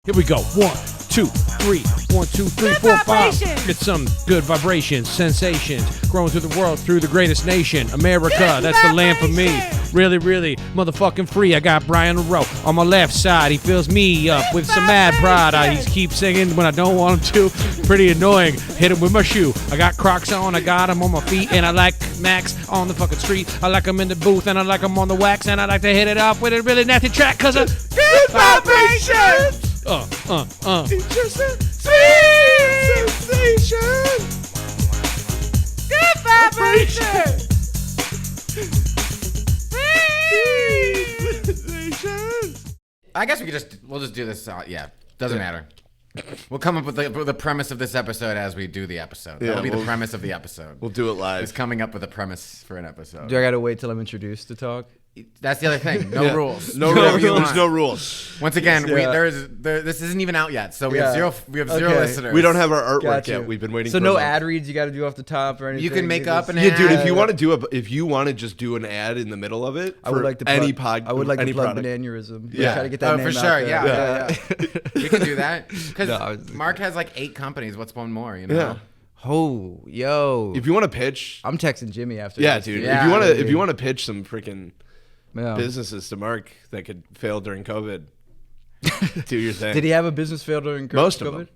Here we go. 1, 2, 3. 1, 2, 3, 4, 5. Get some good vibrations, sensations, growing through the world, through the greatest nation, America. That's the land for me. Really, really motherfucking free. I got Brian Rowe on my left side. He fills me up with some mad pride. He keeps singing when I don't want him to. Pretty annoying. Hit him with my shoe. I got Crocs on. I got him on my feet. And I like Max on the fucking street. I like him in the booth. And I like him on the wax. And I like to hit it off with a really nasty track because of good vibrations. It's just a sweet sensation. Good vibration. Sweet sensation. I guess we'll just do this. Yeah, doesn't matter. We'll come up with the premise of this episode as we do the episode. That'll be the premise of the episode. We'll do it live. It's coming up with a premise for an episode. Do I gotta wait till I'm introduced to talk? That's the other thing. No rules. No rules. There's no rules. Once again, this isn't even out yet, so we have zero listeners. We don't have our artwork yet. We've been waiting. So for no ad reads you got to do off the top or anything. You can make up an ad. ad. Dude, if you want to just do an ad in the middle of it, I would like to I would like to plug Bananurism. Yeah, try to get that name for sure. out there. Yeah. We can do that because Mark has like 8 companies. What's one more? You know. Yeah. Oh, yo! If you want to pitch, I'm texting Jimmy after. Yeah, this. dude. Yeah, if you want to pitch some freaking businesses to Mark that could fail during COVID, do your thing. Did he have a business fail during COVID? Most of them.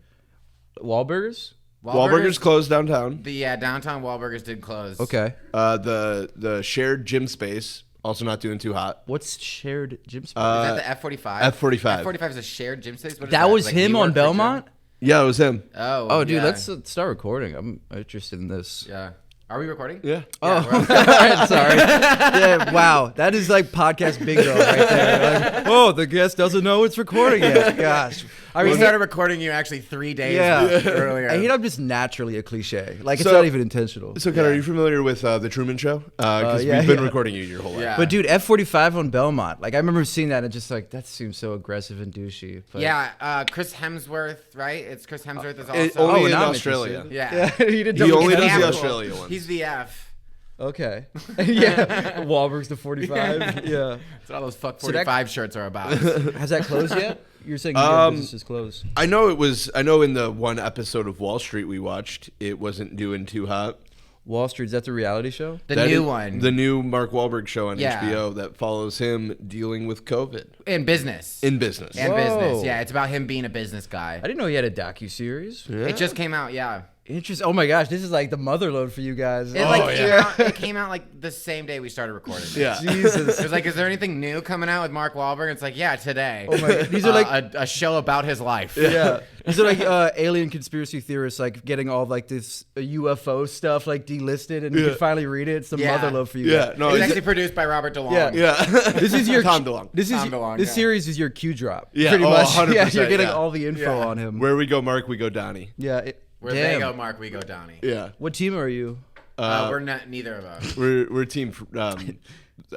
Wahlbergs? Wahlbergs closed downtown. Downtown Wahlbergs did close. Okay. The shared gym space also not doing too hot. What's shared gym space? Is that the F45? F45. F45 is a shared gym space. What is that was like him on Belmont? Yeah, it was him. Oh, dude, yeah. let's start recording. I'm interested in this. Yeah. Are we recording? Yeah. Oh, all right, sorry. Yeah, wow, that is like podcast bingo right there. Like, oh, the guest doesn't know it's recording yet. Gosh, We started recording you actually 3 days earlier. I hate I'm just naturally a cliche. Like it's not even intentional. So, Ken, are you familiar with the Truman Show? Because we've been recording you your whole life. Yeah. But dude, F45 on Belmont. Like I remember seeing that and just like that seems so aggressive and douchey. But Chris Hemsworth, right? It's Chris Hemsworth is Only also. in not Australia. interested. Yeah. He only does the F. Australia one. He's the F. Okay. Yeah. Wahlbergs the 45. Yeah. That's what all those fuck 45 shirts are about. Has that closed yet? You're saying your business is closed. I know in the one episode of Wall Street we watched, it wasn't doing too hot. Wall Street, is that the reality show? The new one. The new Mark Wahlberg show on HBO that follows him dealing with COVID. In business. Business. Yeah, it's about him being a business guy. I didn't know he had a docu-series. Yeah. It just came out, yeah. Interesting. Oh my gosh, this is like the motherload for you guys. It came out like the same day we started recording. Yeah. Jesus. It was like, is there anything new coming out with Mark Wahlberg? It's like, yeah, today. Oh my God. These are like a show about his life. Yeah. These are like alien conspiracy theorists like getting all like this UFO stuff like delisted and you can finally read it. It's the motherload for you guys. No, it's actually produced by Robert DeLong. Yeah. This is your Tom DeLong. This series is your Q drop. Yeah. Pretty much. 100%, yeah, you're getting all the info on him. Where we go, Mark, we go, Donnie. Yeah. Where they go, Mark, we go, Donnie. Yeah. What team are you? We're not neither of us. We're team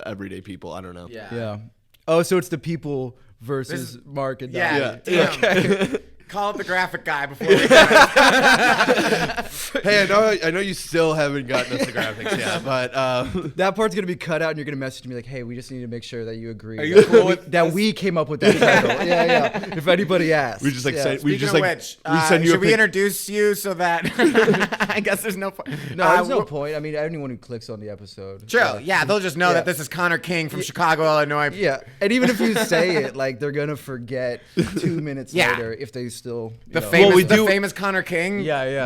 everyday people. I don't know. Yeah. Oh, so it's the people versus Mark and Donnie. Yeah. Okay. Call up the graphic guy before we Hey, I know you still haven't gotten us the graphics yet, but that part's gonna be cut out, and you're gonna message me like, "Hey, we just need to make sure that you agree that we came up with that title." Yeah. If anybody asks, we just like say, Speaking of which, should we introduce you so that I guess there's no point. No, there's no point. I mean, anyone who clicks on the episode. True. They'll just know that this is Connor King from Chicago, Illinois. Yeah, and even if you say it, like they're gonna forget 2 minutes later if they still the famous Connor King.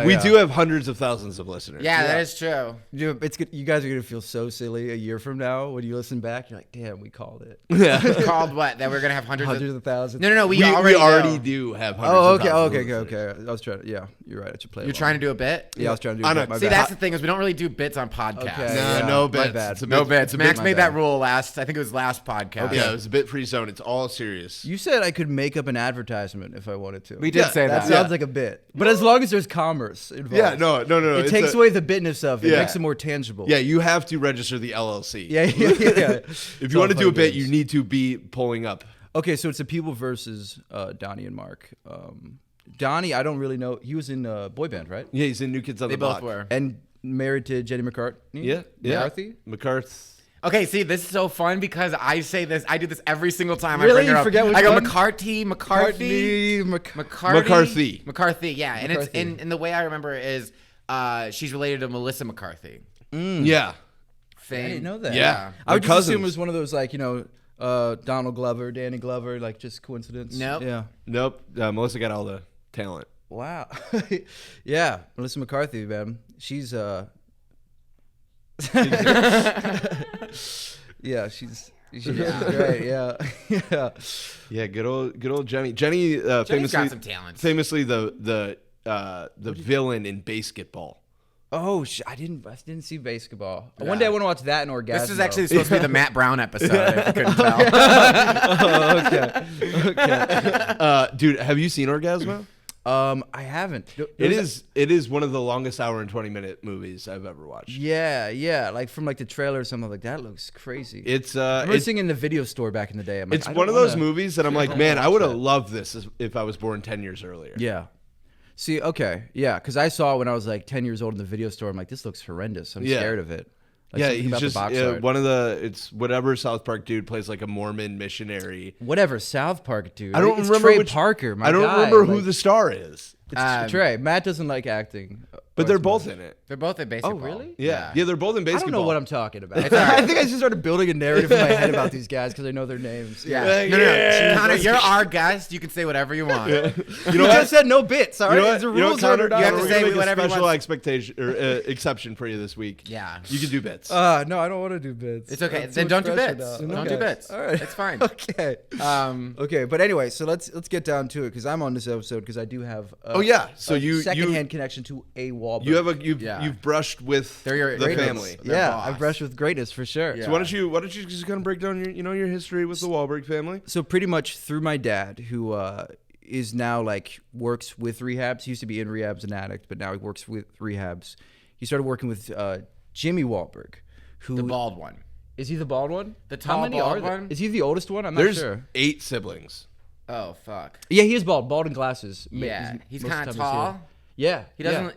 We do have hundreds of thousands of listeners. Yeah, that is true. It's good. You guys are gonna feel so silly a year from now when you listen back. You're like, damn, we called it. Yeah. Called what? That we're gonna have hundreds of thousands. No. We already do have hundreds. Okay. I was trying. Yeah, you're right. I should play. You're trying to do a bit. Yeah, I was trying to do a bit. See, that's the thing is we don't really do bits on podcasts. Okay, no bits. Bad. No bits. Max made that rule last. I think it was last podcast. Okay. Yeah, it was a bit free zone. It's all serious. You said I could make up an advertisement if I wanted to. We did say that. That sounds like a bit, but as long as there's commerce involved. Yeah, no. It takes away the bitness of it. It makes it more tangible. Yeah, you have to register the LLC. Yeah. If you want to do a bit, you need to be pulling up. Okay, so it's the people versus Donnie and Mark. Donnie, I don't really know. He was in boy band, right? Yeah, he's in New Kids on the Block. They both were. And married to Jenny McCarthy. Yeah. McCarthy. McCarthy. Okay, see, this is so fun because I say this. I do this every single time Really? I bring her You up. forget which I go one? McCarthy. Yeah, and the way I remember it is she's related to Melissa McCarthy. Yeah. Fame. I didn't know that. Yeah. I would They're just assume it cousins. was one of those like Donald Glover, Danny Glover, like just coincidence. Nope. Yeah. Nope. Melissa got all the talent. Wow. Yeah, Melissa McCarthy, man. She's yeah, she's great. Yeah. Yeah. Yeah, good old Jenny. Jenny Jenny's famously got some talents. Famously the villain in Basketball. Oh, I didn't see Basketball. One day I want to watch that and Orgasmo. This is actually supposed to be the Matt Brown episode, if you couldn't tell. Oh, okay. Dude, have you seen Orgasmo? I haven't. It is one of the longest hour and 20-minute movies I've ever watched. Yeah, like from like the trailer or something like that. Looks crazy. It's I remember seeing it in the video store back in the day. I'm like, it's I one don't of those wanna- movies that I'm like, man, I would have loved this if I was born 10 years earlier. Yeah. See, okay, yeah, because I saw it when I was like 10 years old in the video store. I'm like, this looks horrendous. I'm Yeah. scared of it. Like, Yeah, something he's about just the box art. it's whatever South Park dude plays like a Mormon missionary. Whatever, South Park dude. I don't It's remember Trey Parker. My I don't guy, remember who like, the star is. It's Trey. Matt doesn't like acting, But they're both in it. They're both at basketball. Oh, really? Yeah, they're both in I basketball. don't know what I'm talking about. It's all right. I think I just started building a narrative in my head about these guys because I know their names. Yeah. No. Connor, you're our guest. You can say whatever you want. You You know just what? said no bits. All right, You know what? There's a You know rules what, Connor? ordered. You have to We're say gonna make whatever a you special want. expectation or exception for you this week. Yeah. You can do bits. No, I don't want to do bits. It's okay. That's Then too don't do much pressure bits. now. Don't do bits. All right. It's fine. Okay. Okay, but anyway, so let's get down to it because I'm on this episode because I do have So you secondhand connection to a Wahlberg. you've brushed with They're your the greatness. family. Their yeah, boss. I've brushed with greatness for sure. Yeah. So why don't you just kind of break down your history with the Wahlberg family? So pretty much through my dad, who is now like works with rehabs. He used to be in rehabs, an addict, but now he works with rehabs. He started working with Jimmy Wahlberg, who The bald one. is he the bald one? The How tall many bald are there? one? Is he the oldest one? I'm not There's sure. 8 siblings. Oh, fuck. Yeah, he is bald and glasses. Yeah. He's most kind of of the time tall. Yeah, He doesn't.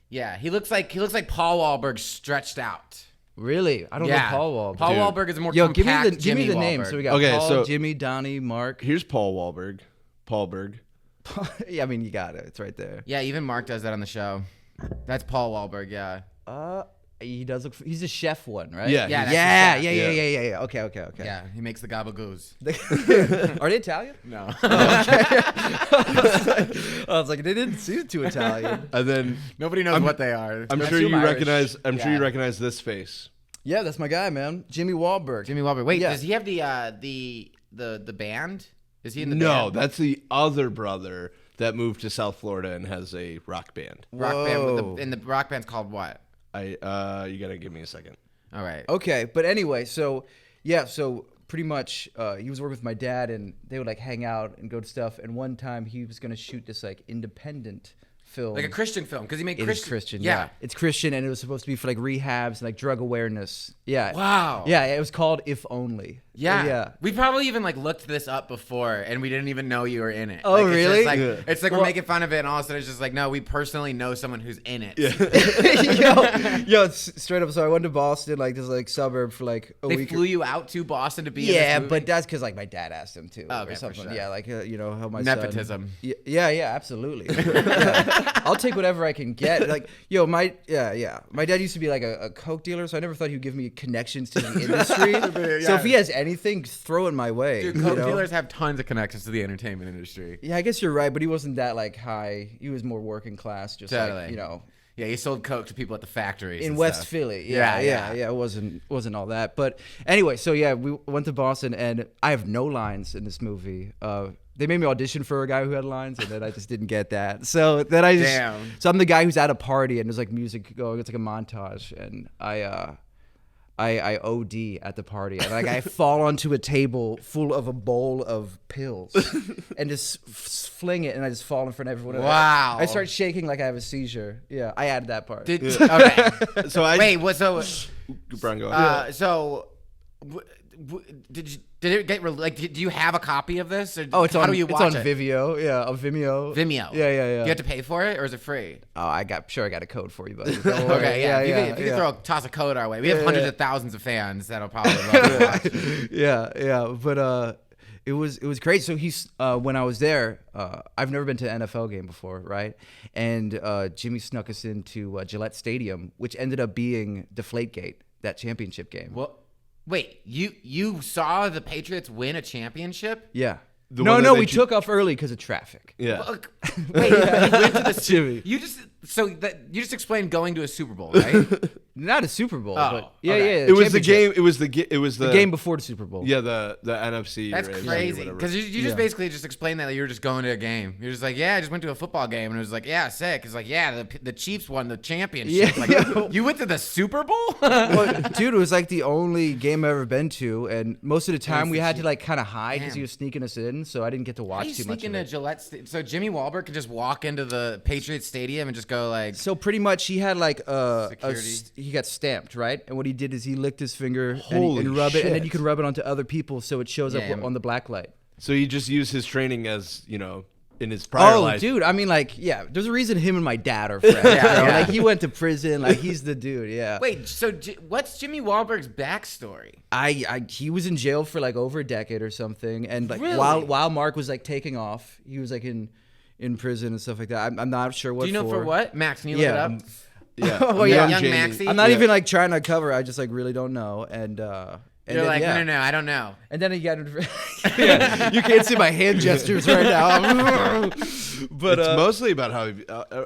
Yeah. He looks like Paul Wahlberg stretched out. Really? I don't know Paul Wahlberg. Paul Dude. Wahlberg is a more Yo, compact give me Jimmy the names. Wahlberg. So we got Okay, Paul, so- Jimmy, Donnie, Mark. Here's Paul Wahlberg. Paulberg. Yeah, I mean you got it. It's right there. Yeah, even Mark does that on the show. That's Paul Wahlberg. Yeah. He does look. He's a chef one, right? Yeah, Yeah, he's- that's the chef. Yeah. Okay. Yeah. He makes the gabagoos. Are they Italian? No. I was like, they didn't seem too Italian. And then Nobody knows what they are. I'm That's sure you Irish. recognize. I'm sure you Yeah. recognize this face. Yeah, that's my guy, man. Jimmy Wahlberg. Jimmy Wahlberg. Wait, Yeah. does he have the band? Is he in the No, band? that's the other brother that moved to South Florida and has a rock band. rock band. Whoa. And the rock band's called what? You gotta give me a second. All right. Okay, but anyway, so pretty much he was working with my dad, and they would like hang out and go to stuff. And one time he was gonna shoot this like independent film. Like a Christian film because he made It Christian. is Christian, Yeah. yeah. It's Christian, and it was supposed to be for like rehabs and like drug awareness. Yeah. Wow. Yeah, it was called If Only. Yeah. Yeah. We probably even like looked this up before and we didn't even know you were in it. Oh, Like, it's really? just, like, Yeah. it's like we're making fun of it and all of a sudden it's just like, no, we personally know someone who's in it. yo, it's straight up. So I went to Boston, like this like suburb for like a They week. flew you out to Boston to be in Yeah, this movie? but that's because like my dad asked him to, Okay, or for something. sure. Yeah, like you know how my Nepotism. Son, yeah, absolutely. Yeah. I'll take whatever I can get. Like, yo, my dad used to be like a coke dealer, so I never thought he would give me connections to the industry. So if he has anything, throw it my way. Dude, you coke know? dealers have tons of connections to the entertainment industry. Yeah, I guess you're right, but he wasn't that like high. He was more working class, just Totally. like, you know, Yeah, he sold coke to people at the factories in and West stuff. Philly. Yeah, Yeah. It wasn't all that. But anyway, so yeah, we went to Boston, and I have no lines in this movie. They made me audition for a guy who had lines, and then I just didn't get that. So then I just, Damn. so I'm the guy who's at a party, and there's like music going. It's like a montage, and I OD at the party, and like I fall onto a table full of a bowl of pills, and just fling it, and I just fall in front of everyone. Wow. I start shaking like I have a seizure. Yeah, I added that part. Okay. So I Wait, what? So, Brian, go ahead. Did it get like? Do you have a copy of this? Or Oh, how do you watch it's on Vimeo. Yeah, on Vimeo. Vimeo. Yeah. Do you have to pay for it, or is it free? Oh, I got a code for you, buddy. Okay, yeah. If you could toss a code our way, we have hundreds of thousands of fans that'll probably love to watch it. Yeah. But it was great. So he's when I was there, I've never been to an NFL game before, right? And Jimmy snuck us into Gillette Stadium, which ended up being Deflategate, that championship game. Well, wait, you saw the Patriots win a championship? Yeah. The one No, that we they took off early because of traffic. Yeah. Well, wait, you went to the Jimmy. You just explained going to a Super Bowl, right? Not a Super Bowl, Oh, but yeah. It was the championship. game. It was the game before the Super Bowl. Yeah, the NFC. That's or AFC or crazy. whatever. Because you just basically just explained that you were just going to a game. You're just like, yeah, I just went to a football game, and it was like, yeah, sick. It's like, yeah, the Chiefs won the championship. Yeah. Like, you went to the Super Bowl? Well, dude, it was like the only game I've ever been to, and most of the time we the had to like kind of hide because Damn. he was sneaking us in, so I didn't get to How watch do you too sneak much of into it. Gillette? So Jimmy Wahlberg could just walk into the Patriots stadium and just go like, So pretty much he had like Security. he got stamped, right? And what he did is he licked his finger Holy and rub it, and then shit. you can rub it onto other people so it shows Yeah. up on the black light. So he just used his training as in his prior life. Dude, I mean, like, yeah, there's a reason him and my dad are friends. Yeah, bro. yeah. Like, he went to prison. Like, he's the dude. Yeah. wait, so what's Jimmy Wahlberg's backstory? He was in jail for like over a decade or something, and like Really? while Mark was like taking off, he was like in prison and stuff like that. I'm not sure what. Do you know for what? Max, can you look Yeah. it up? Yeah. Oh, yeah. Young Jamie. Maxie? I'm not Yeah. even like trying to cover. I just like really don't know. And You're then, like, yeah. no, I don't know. And then he got. Yeah, you can't see my hand gestures right now. But It's mostly about how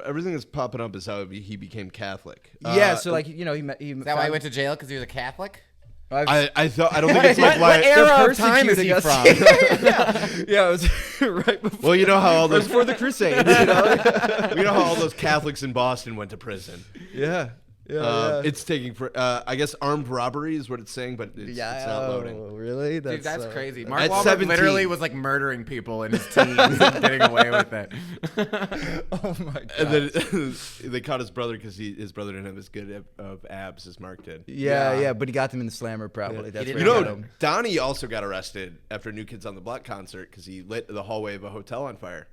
everything that's popping up is how he became Catholic. yeah, so like he met. Is that why he went to jail? Because he was a Catholic? I don't think it's like What why. era of time is he persecuting from? Yeah, it was right before. Well, you know how all those before the Crusades. You know? you know how all those Catholics in Boston went to prison. Yeah. It's taking for I guess armed robbery is what it's saying, but it's not loading. Oh, really? Dude, that's crazy. Mark At Wahlberg 17. literally was like murdering people in his teens and getting away with it. Oh my god. And then they caught his brother because his brother didn't have as good of abs as Mark did. Yeah, but he got them in the slammer probably. That's didn't where You he know, got know, them. Donnie also got arrested after a New Kids on the Block concert because he lit the hallway of a hotel on fire.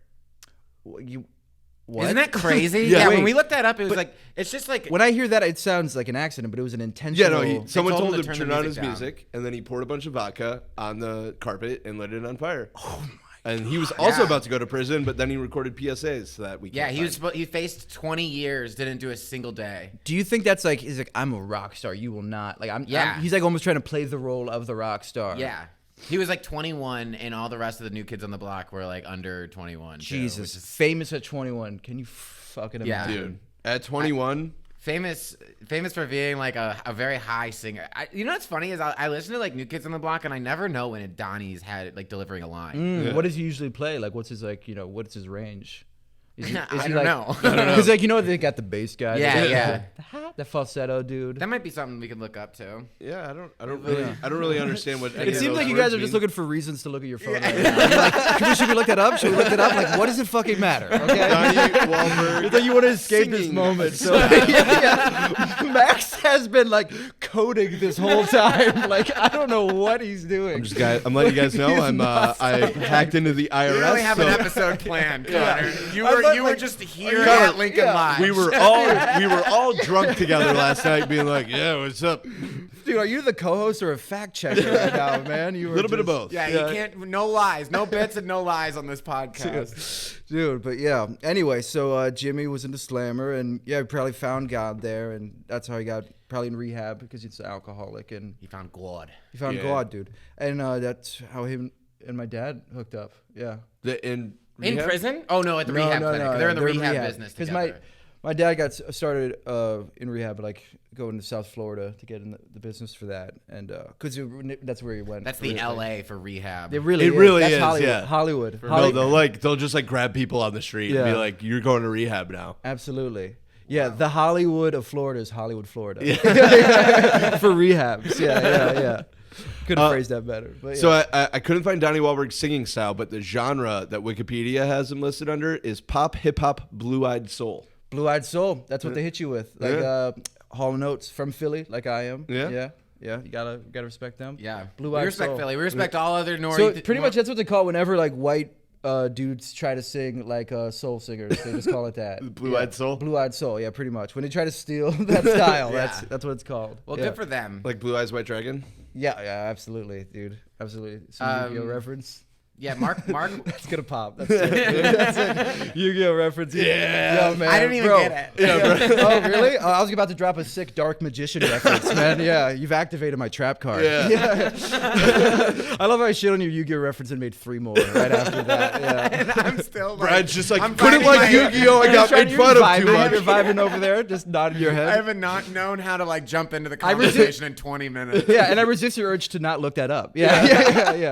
What? Isn't that crazy? Yeah. When Wait. we looked that up, it was like, it's just like, When I hear that, it sounds like an accident, but it was an Yeah, intentional. no, someone told told him him to to turn turn the on music his down. music, and then he poured a bunch of vodka on the carpet and lit it on fire. Oh my! And he was also Yeah. about to go to prison, but then he recorded PSAs so that we. yeah, he faced 20 years, didn't do a single day. Do you think that's like? He's like, I'm a rock star. You will not. Like, Yeah. he's like almost trying to play the role of the rock star. Yeah. He was like 21, and all the rest of the New Kids on the Block were like under 21. too, Jesus, which is famous at 21. Can you fucking Yeah. imagine? dude. At 21, famous for being like a very high singer. You know what's funny is I listen to like New Kids on the Block, and I never know when Donnie's had like delivering a line. Yeah. What does he usually play? Like, what's his what's his range? Is I don't know. Because like they got the bass guy. Yeah, the, yeah. the falsetto dude. That might be something we could look up too. yeah, I don't really understand what. Any It of seems those like you words guys are just mean. looking for reasons to look at your phone. Right now. You're like, should we look that up? Should we look that up? Like, what does it fucking matter? Okay. Donnie Wahlberg. It's like you want to escape this singing. moment. So yeah. Max has been like coding this whole time. Like I don't know what he's doing. I'm letting you guys know I hacked into the IRS. We really have so an episode planned, Connor. You I were thought, you were like, just here Connor, at Lincoln yeah. Lodge. we were all drunk together last night, being like, "Yeah, what's up?" Dude, are you the co-host or a fact checker right now, man? You A were little bit of just- both. Yeah, you can't. No lies, no bits, and no lies on this podcast. Dude, but yeah. Anyway, so Jimmy was into Slammer, and yeah, he probably found God there, and that's how he got probably in rehab because he's an alcoholic, and He found God. he found Yeah. God, dude. And that's how him and my dad hooked up. Yeah. In rehab? prison? Oh no, at the rehab clinic. They're in the rehab business Because together. my dad got started in rehab, like going to South Florida to get in the business for that, and because that's where he went. That's the LA for rehab. It really It is. really That's is, Hollywood. yeah. Hollywood. No, they'll just like grab people on the street and Yeah. be like, "You're going to rehab now." Absolutely. Yeah, the Hollywood of Florida is Hollywood, Florida. For rehabs. Yeah. Couldn't phrase that better. But yeah. So I couldn't find Donnie Wahlberg's singing style, but the genre that Wikipedia has him listed under is pop, hip hop, blue-eyed soul. Blue-eyed soul. That's what they hit you with. Like Hall & Oates from Philly, like I am. Yeah. Yeah, you gotta respect them. Yeah. Blue We Eyed respect Soul. Philly. We respect all other North. So pretty much that's what they call it whenever like white dudes try to sing like soul singers. They just call it that. Blue-eyed soul? Blue-eyed soul. Yeah, pretty much. When they try to steal that style, Yeah. that's what it's called. Well, yeah. good for them. Like Blue Eyes White Dragon. Yeah, absolutely, dude. Absolutely. Some Yu-Gi-Oh reference. Yeah, Mark. That's gonna pop. That's it. That's it. Yu-Gi-Oh reference. Yeah. Yo, man. I didn't even Bro. get it. Yeah, bro. Oh, really? Oh, I was about to drop a sick dark magician reference, man. Yeah, you've activated my trap card. Yeah. I love how I shit on your Yu-Gi-Oh reference and made 3 more right after that. Yeah. And I'm still like, Brad's just like, I'm couldn't finding like my- Yu-Gi-Oh! I got made fun of too much. You're vibing over there, just nodding your I head. haven't not known how to like jump into the conversation in 20 minutes. Yeah, and I resist your urge to not look that up. Yeah.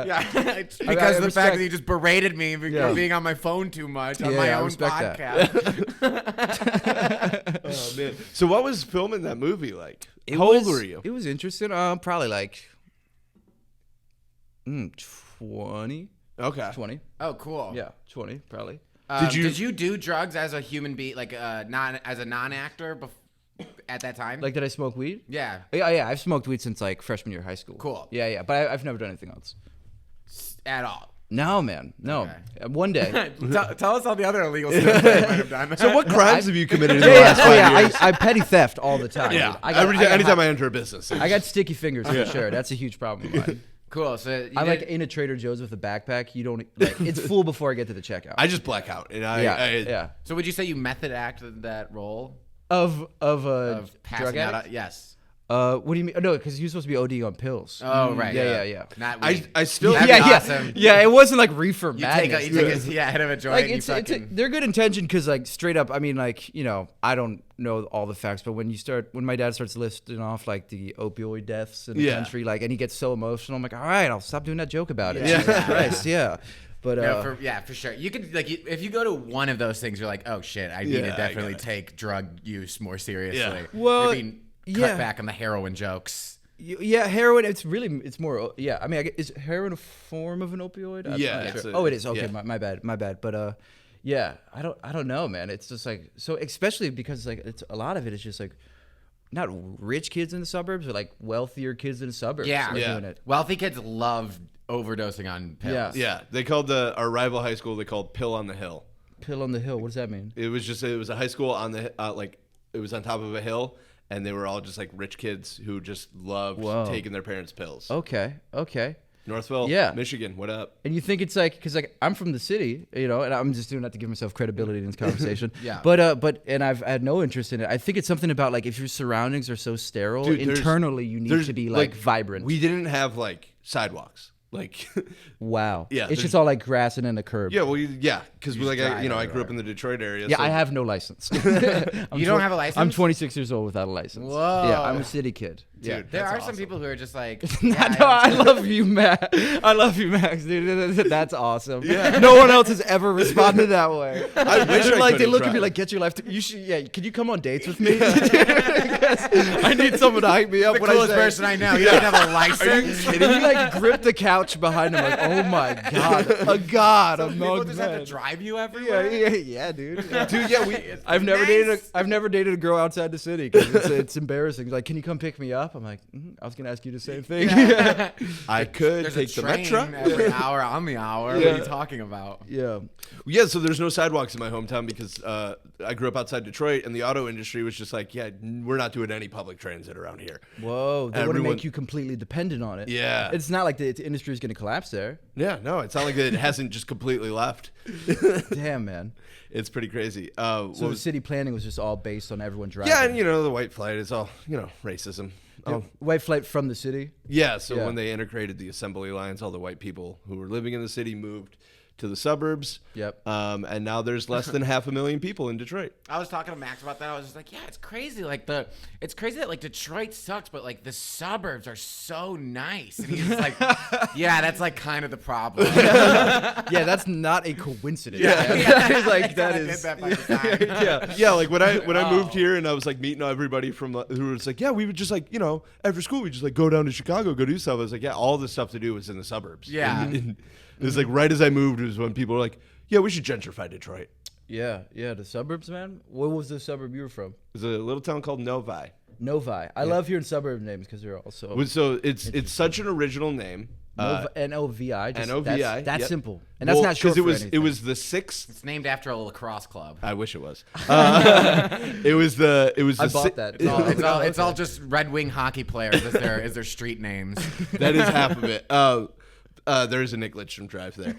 Yeah, it's I because of the respect- fact that you just berated me for Yeah. being on my phone too much on Yeah, my I own respect podcast. Oh, man. So what was filming that movie like? How old were you? It was interesting. Probably like 20. Okay. 20. Oh, cool. Yeah, 20 probably. Did you do drugs as a human being, like not as a non-actor at that time? Like, did I smoke weed? yeah, Yeah. I've smoked weed since like freshman year of high school. Cool. Yeah. But I've never done anything else. at all. No, man. No. Okay. One day. Tell us all the other illegal stuff that you might have done. So what crimes have you committed in the Yeah, last 5 years? I petty theft all the time. Yeah. dude. I got, Anytime I enter a business. I got sticky fingers for sure. That's a huge problem of mine. Cool. So you I'm did- like in a Trader Joe's with a backpack. You don't like it's full before I get to the checkout. I just black out. And yeah. So would you say you method acted that role Of of drug passing addict? out? Yes. What do you mean? No, because you're supposed to be ODing on pills. Oh right. Yeah. Not I weed. still That'd yeah, be yeah, awesome. yeah. It wasn't like reefer You madness. take a head of a joint. like and you fucking, they're good intention because like straight up. I mean, like I don't know all the facts, but when my dad starts listing off like the opioid deaths in the country, like, and he gets so emotional, I'm like, all right, I'll stop doing that joke about it. Yeah. Jesus Christ, yeah. But for sure. You could like if you go to one of those things, you're like, oh shit, I need to Yeah, I definitely got it. take drug use more seriously. Yeah. Well, maybe cut yeah. back on the heroin jokes. yeah, heroin. It's more. Yeah, I mean, is heroin a form of an opioid? I'm Yeah, not it's sure. a- Oh, it is. Okay, yeah. my bad. But yeah, I don't know, man. It's just like so, especially because like it's a lot of it is just like not rich kids in the suburbs, but like wealthier kids in the suburbs. Yeah. are Yeah. doing it. Wealthy kids love overdosing on pills. Yeah. Yeah, they called our rival high school. They called Pill on the Hill. Pill on the hill. What does that mean? It was a high school on the it was on top of a hill, and they were all just like rich kids who just loved Whoa. taking their parents' pills. Okay. Northville, Yeah. Michigan. What up? And you think it's like, because like I'm from the city, and I'm just doing that to give myself credibility in this conversation. Yeah. But I've had no interest in it. I think it's something about like if your surroundings are so sterile, Dude, internally you need to be like vibrant. We didn't have like sidewalks. Like, Wow. Yeah, It's there's- just all like grass and then a curb. yeah, well, because You just drive I grew up everywhere. in the Detroit area. Yeah, so I have no license. You don't have a license? I'm 26 years old without a license. Whoa. Yeah, I'm a city kid. Yeah. Dude, There that's are some awesome. people who are just like, No, yeah, I love you, Max. I love you, Max, dude. That's awesome. Yeah. No one else has ever responded that way. I wish I Like they could've look at me tried. like, get your life. You should. Yeah. Could you come on dates with me? I need someone to hype me up. the when coolest I say, person I know. He doesn't have a license. And he like gripped the couch behind him like, oh my god, a god Some people among just have men. to drive you everywhere. Yeah, dude. Yeah. Dude, yeah, I've never Nice. dated a girl outside the city because it's embarrassing. Like, can you come pick me up? I'm like, I was gonna ask you the same thing. I could There's take a the train metro. every hour on the hour. What are you talking about? Yeah. Yeah, so there's no sidewalks in my hometown because I grew up outside Detroit, and the auto industry was just like, yeah, we're not doing any public transit around here. Whoa. They want to Everyone- make you completely dependent on it. Yeah. It's not like the industry is gonna collapse there. Yeah, no, it's not like it hasn't just completely left. Damn, man. It's pretty crazy. So the city planning was just all based on everyone driving. yeah, and the white flight is all racism. Oh, White flight from the city. yeah. So Yeah. when they integrated the assembly lines, all the white people who were living in the city moved to the suburbs. Yep. And now there's less than 500,000 people in Detroit. I was talking to Max about that. I was just like, yeah, it's crazy. Like it's crazy that like Detroit sucks, but like the suburbs are so nice. And he's like, yeah, that's like kind of the problem. Yeah, that's not a coincidence. Yeah. Like that Kinda is. did that by design. Yeah. Yeah, like when I moved here and I was like meeting everybody from who was like, yeah, we would just like after school we just like go down to Chicago, go do stuff. I was like, yeah, all the stuff to do was in the suburbs. Yeah. And it was like right as I moved was when people were like, yeah, we should gentrify Detroit. Yeah, the suburbs, man. What was the suburb you were from? It was a little town called Novi. Novi. I love hearing suburb names because they're also So it's such an original name. N-O-V-I. just- N-O-V-I, That's yep. simple, and that's not short for anything. It was the sixth. It's named after a lacrosse club. I wish it was. It was the. I bought that. It's all just Red Wing hockey players as their street names. That is half of it. There is a Nick Lidstrom drive there.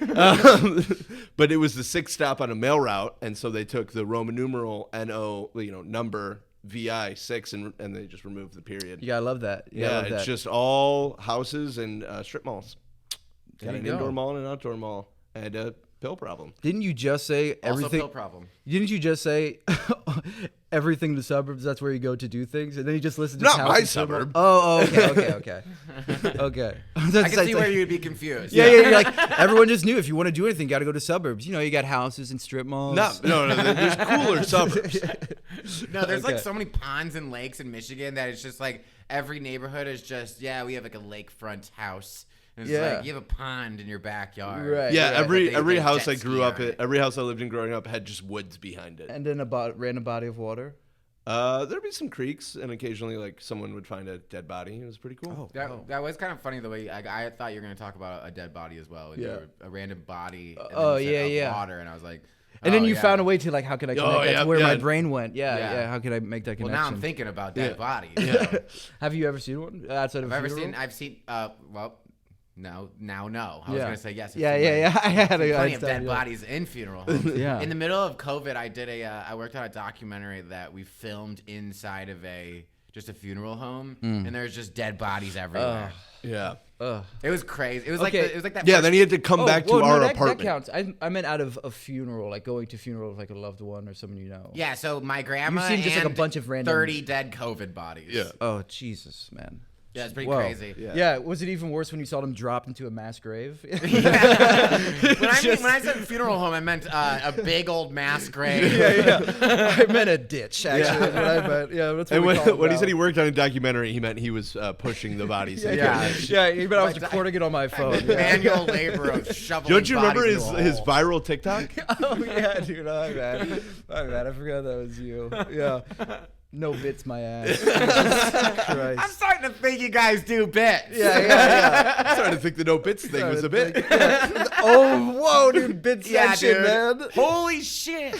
But it was the sixth stop on a mail route, and so they took the Roman numeral N-O, number VI 6, and they just removed the period. Yeah, I love that. Yeah, it's just all houses and strip malls. There Got you an go. indoor mall and an outdoor mall, and a pill problem. Didn't you just say Also, everything? pill problem. Didn't you just say everything in the suburbs? That's where you go to do things, and then you just listen to Not House my and Strip Mall? suburb. Oh, okay. Okay. I can see where you'd be confused. Yeah. You're like everyone just knew if you want to do anything, you got to go to suburbs. You got houses and strip malls. No. There's cooler suburbs. No, there's like Okay. so many ponds and lakes in Michigan that it's just like every neighborhood is just we have like a lakefront house. And it's Yeah. like you have a pond in your backyard. Right. Yeah, that every they house jet I grew ski up on in, it. every house I lived in growing up had just woods behind it. And then a random body of water. There'd be some creeks, and occasionally, like, someone would find a dead body. It was pretty cool. That was kind of funny the way I thought you were going to talk about a dead body as well. And Yeah. you were a random body. And Oh, then you said yeah. water, and I was like, And then you yeah. found a way to how can I connect that yeah, to where yeah. my brain went? Yeah. Yeah. How can I make that Well, connection? now I'm thinking about dead bodies. Yeah. Have you ever seen one outside of a funeral? I've seen. No. I was Yeah. gonna say yes. I've Yeah. seen I had plenty of understand, dead yeah. bodies in funeral homes. Yeah. In the middle of COVID, I did I worked on a documentary that we filmed inside of just a funeral home, and there's just dead bodies everywhere. Yeah. It was crazy. It was Okay. like it was like that. Yeah, first- then he had to come back to whoa, our that apartment. counts. I meant out of a funeral, like going to a funeral of like a loved one or someone you know. Yeah, so my grandma You've seen just like a and bunch of random- 30 dead COVID bodies. Yeah. Oh Jesus, man. Yeah, it's pretty Whoa. crazy. Yeah. Was it even worse when you saw them dropped into a mass grave? When I said funeral home, I meant a big old mass grave. I meant a ditch. Actually, that's what I meant. Yeah, that's what And we call it when he now. said he worked on a documentary, he meant he was pushing the bodies. Yeah. Even I was recording it on my phone. Yeah. Manual labor of shoveling. Don't you remember bodies his into a his hole. viral TikTok? Oh yeah, dude. My bad. I forgot that was you. Yeah. No bits, my ass. Jesus Christ. I'm starting to think you guys do bits. Yeah. I'm starting to think the no bits thing was a bit. Oh, whoa, dude. Bits Yeah, that shit, dude. man. Holy shit.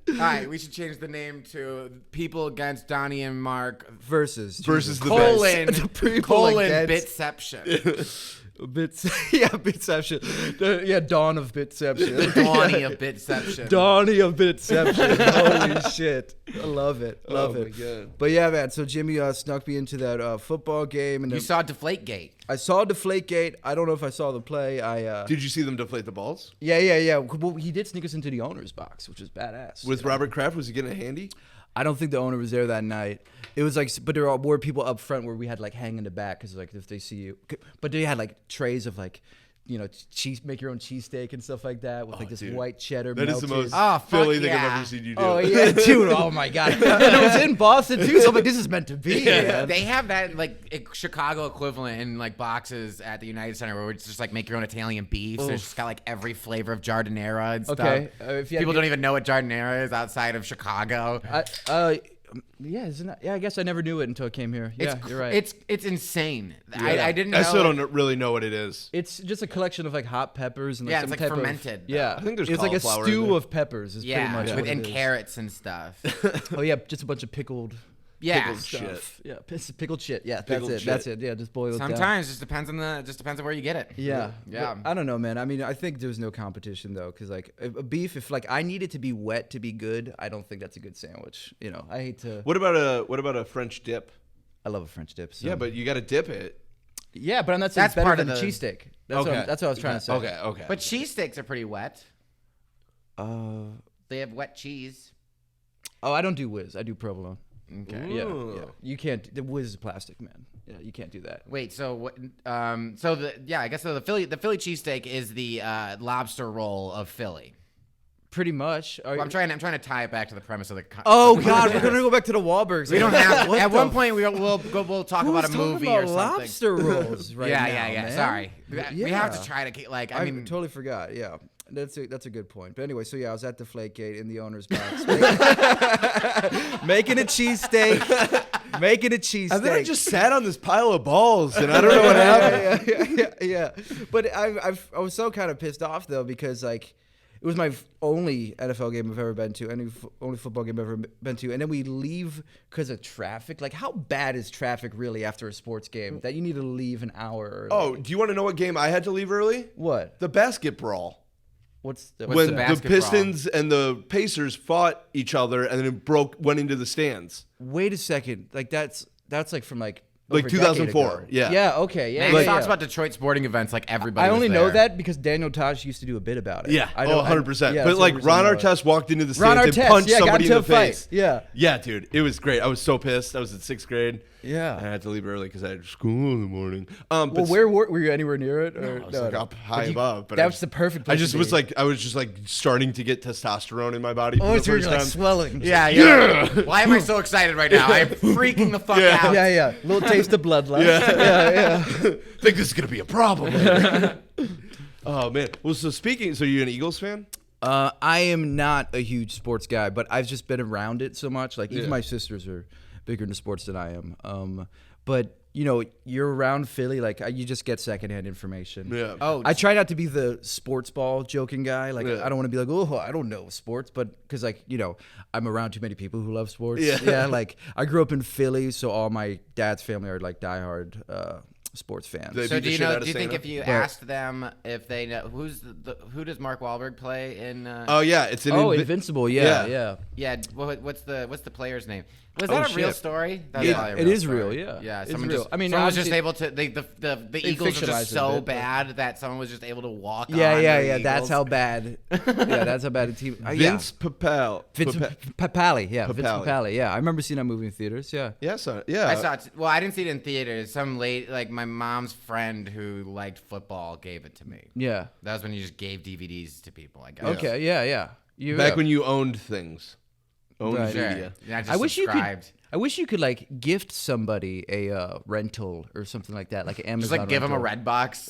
All right, we should change the name to People Against Donnie and Mark Versus The colon bits. The people colon against- Bitception. Bits. Yeah, Bitception. Yeah, Dawn of Bitception. Donnie of Bitception. Donnie of Bitception. Holy shit. I love it. Love Oh, it. my God. But yeah, man. So Jimmy snuck me into that football game, and You then saw Deflategate. I saw Deflategate. I don't know if I saw the play. Did you see them deflate the balls? Yeah. Well, he did sneak us into the owner's box, which was badass. With Robert Kraft, was he getting a handy? I don't think the owner was there that night. It was like, but there were people up front where we had like hang in the back because like if they see you, but they had like trays of like, cheese, make your own cheesesteak and stuff like that with like this dude. white cheddar. That is the melted. most Oh, fuck Philly thing yeah. I've ever seen you do. Oh yeah, dude! Oh my god! And it was in Boston too, so I'm like, this is meant to be. Man. They have that like Chicago equivalent in like boxes at the United Center where it's just like make your own Italian beef. So it's just got like every flavor of giardiniera and stuff. Okay, if you had People to- don't even know what giardiniera is outside of Chicago. Yeah, isn't that? Yeah, I guess I never knew it until I came here. Yeah, you're right. It's insane. I didn't know. I still don't really know what it is. It's just a collection of like hot peppers and like Yeah, some it's, like, type fermented, Of, yeah, I think there's it's like a cauliflower in stew there. of peppers. Is Yeah, pretty much what and it is. carrots and stuff. Oh yeah, just a bunch of pickled Yeah. Pickled stuff. Yeah, pickled shit. Yeah, Pickled that's it. shit. That's it. Yeah, just boil it down. Sometimes just depends on where you get it. Yeah, Yeah. But I don't know, man. I mean, I think there's no competition though, because like a beef, if like I need it to be wet to be good, I don't think that's a good sandwich. I hate to. What about a French dip? I love a French dip. So. Yeah, but you got to dip it. yeah, but I'm not saying That's it's better part than of a the- cheesesteak. That's what I was trying to say. Okay. But cheesesteaks are pretty wet. Oh, They have wet cheese. I don't do whiz. I do provolone. Okay. Yeah, Ooh. yeah. You can't. The whiz is plastic, man. Yeah, you can't do that. Wait, so what? I guess the Philly cheesesteak is the lobster roll of Philly. Pretty much. Well, I'm trying to tie it back to the premise of the. Oh God, we're gonna go back to the Wahlbergs. We don't have. What At the one point, we'll talk Who's about a talking movie about or something. lobster rolls right yeah, now, yeah. man? Sorry, we have Yeah. to try to keep like. I I mean, totally forgot. Yeah. That's a good point. But anyway, so yeah, I was at Deflategate in the owner's box making a cheesesteak. Making a cheesesteak. And then I just sat on this pile of balls, and I don't know what happened. Yeah. But I was so kind of pissed off though, because like it was my only NFL game I've ever been to, only football game I've ever been to, and then we leave because of traffic. Like, how bad is traffic really after a sports game that you need to leave an hour early? Oh, do you want to know what game I had to leave early? What? The basket brawl. What's When the the basket Pistons and the Pacers fought each other, and then it went into the stands. Wait a second. Like that's like from like Like over a decade 2004, ago. yeah. Yeah. Okay. Yeah. Man, yeah, he talks yeah. about Detroit sporting events like everybody. I was only know there. that because Daniel Tosh used to do a bit about it. Yeah, I know, 100%. yeah, But that's like the only Ron reason I know it. Artest walked into the Ron stands and Artest, punched yeah, got somebody in into the a fight. face. Yeah. Yeah, dude, it was great. I was so pissed. I was in 6th grade. Yeah. And I had to leave early because I had school in the morning. But Well, where were you anywhere near it? Or, I was like up high above. But that I was the perfect place I just to was be. like, I was just like starting to get testosterone in my body. For Oh, the so you're first like time. swelling. Yeah. Why am I so excited right now? I'm freaking the fuck out. Yeah. Little taste of bloodlust. Yeah. Think this is gonna be a problem later. Oh man. Well, so you an Eagles fan? I am not a huge sports guy, but I've just been around it so much. Like, even Yeah. my sisters are bigger into sports than I am. But you know, you're around Philly, like you just get secondhand information. Yeah. Oh, I try not to be the sports ball joking guy. Like, Yeah. I don't want to be like, oh, I don't know sports, but because like, you know, I'm around too many people who love sports. Yeah. Like I grew up in Philly, so all my dad's family are like diehard sports fans. They So beat do the you shit out know? of Do you think Santa? if you But- asked them if they know who does Mark Wahlberg play in? Oh yeah, it's an Invincible, yeah. Yeah, what's the player's name? Was Oh, that a real shit. story? That Yeah. probably a It real is story. real, yeah. Yeah, It's someone real. just I mean, someone was just obviously- able to the Eagles were fictionalized just it a so bit, but- bad that someone was just able to walk on. Yeah. the That's Eagles. how bad. Yeah, that's how bad a team. Vince Papale. Vince Papale. Yeah, Vince Papale. Papale. Yeah, I remember seeing that movie in theaters. Yeah. Yeah, so, yeah. I saw it. Well, I didn't see it in theaters. Some late, like my mom's friend who liked football gave it to me. Yeah. That was when you just gave DVDs to people, I guess. Okay. Yeah. You Back when you owned things. Owned Right. Sure. media. Yeah, just I wish subscribed. you could like gift somebody a rental or something like that, like an Amazon. Just like give them a rental. red box.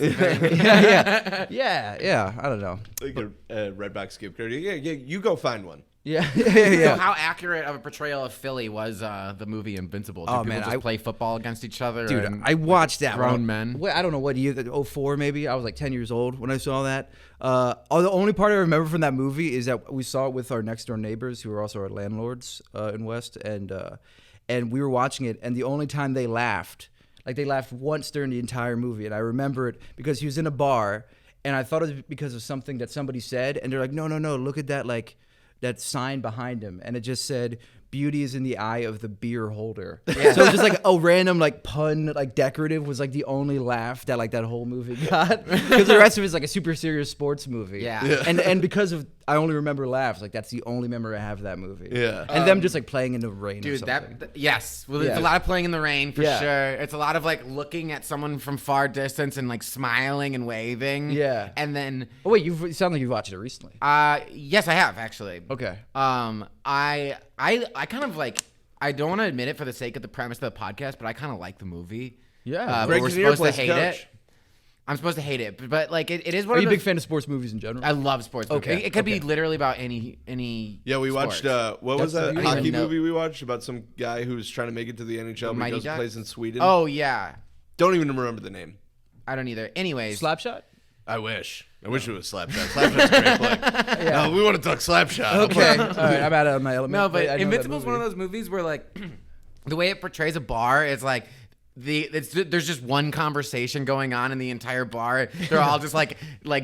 Yeah. I don't know. Like a Redbox gift card. Yeah, you go find one. Yeah. So how accurate of a portrayal of Philly was the movie Invincible? Did Oh, people man, just I- play football against each other? Dude, and I watched that. grown when men. I don't know what year, 04 maybe. I was like 10 years old when I saw that. The only part I remember from that movie is that we saw it with our next door neighbors who were also our landlords in West, and we were watching it, and the only time they laughed, like they laughed once during the entire movie, and I remember it because he was in a bar, and I thought it was because of something that somebody said, and they're like, no, look at that, like that sign behind him, and it just said, "Beauty is in the eye of the beer holder." Yeah. So it was just like a random like pun, like decorative, was like the only laugh that like that whole movie got, because the rest of it's like a super serious sports movie. Yeah. And because of I only remember laughs, like that's the only memory I have of that movie. Yeah. And them just like playing in the rain. or Dude, something. yes. Well, it's Yeah. a lot of playing in the rain for Yeah. sure. It's a lot of like looking at someone from far distance and like smiling and waving. Yeah. And then, Oh wait, you sound like you've watched it recently. yes, I have actually. Okay. I kind of like. I don't want to admit it for the sake of the premise of the podcast, but I kind of like the movie. Yeah. but Greg we're Kinnear supposed to plays hate coach. it. I'm supposed to hate it, but like it is one Are of you a the. big fan of sports movies in general? I love sports. Okay, Movies. It could be okay. literally about any. Yeah, we watched, sports. what was That's the that beauty. hockey I didn't even movie we watched about some guy who's trying to make it to the NHL, but he Mighty goes and Ducks? plays in Sweden? Oh yeah, Don't even remember the name. I don't either. Anyways, Slapshot. I wish it was Slapshot. Slapshot's a great play. No, we want to talk Slapshot. Okay. All right. I'm out of my element. No, but I know that Invincible's one of movie. those movies where like the way it portrays a bar is like there's just one conversation going on in the entire bar. They're all just like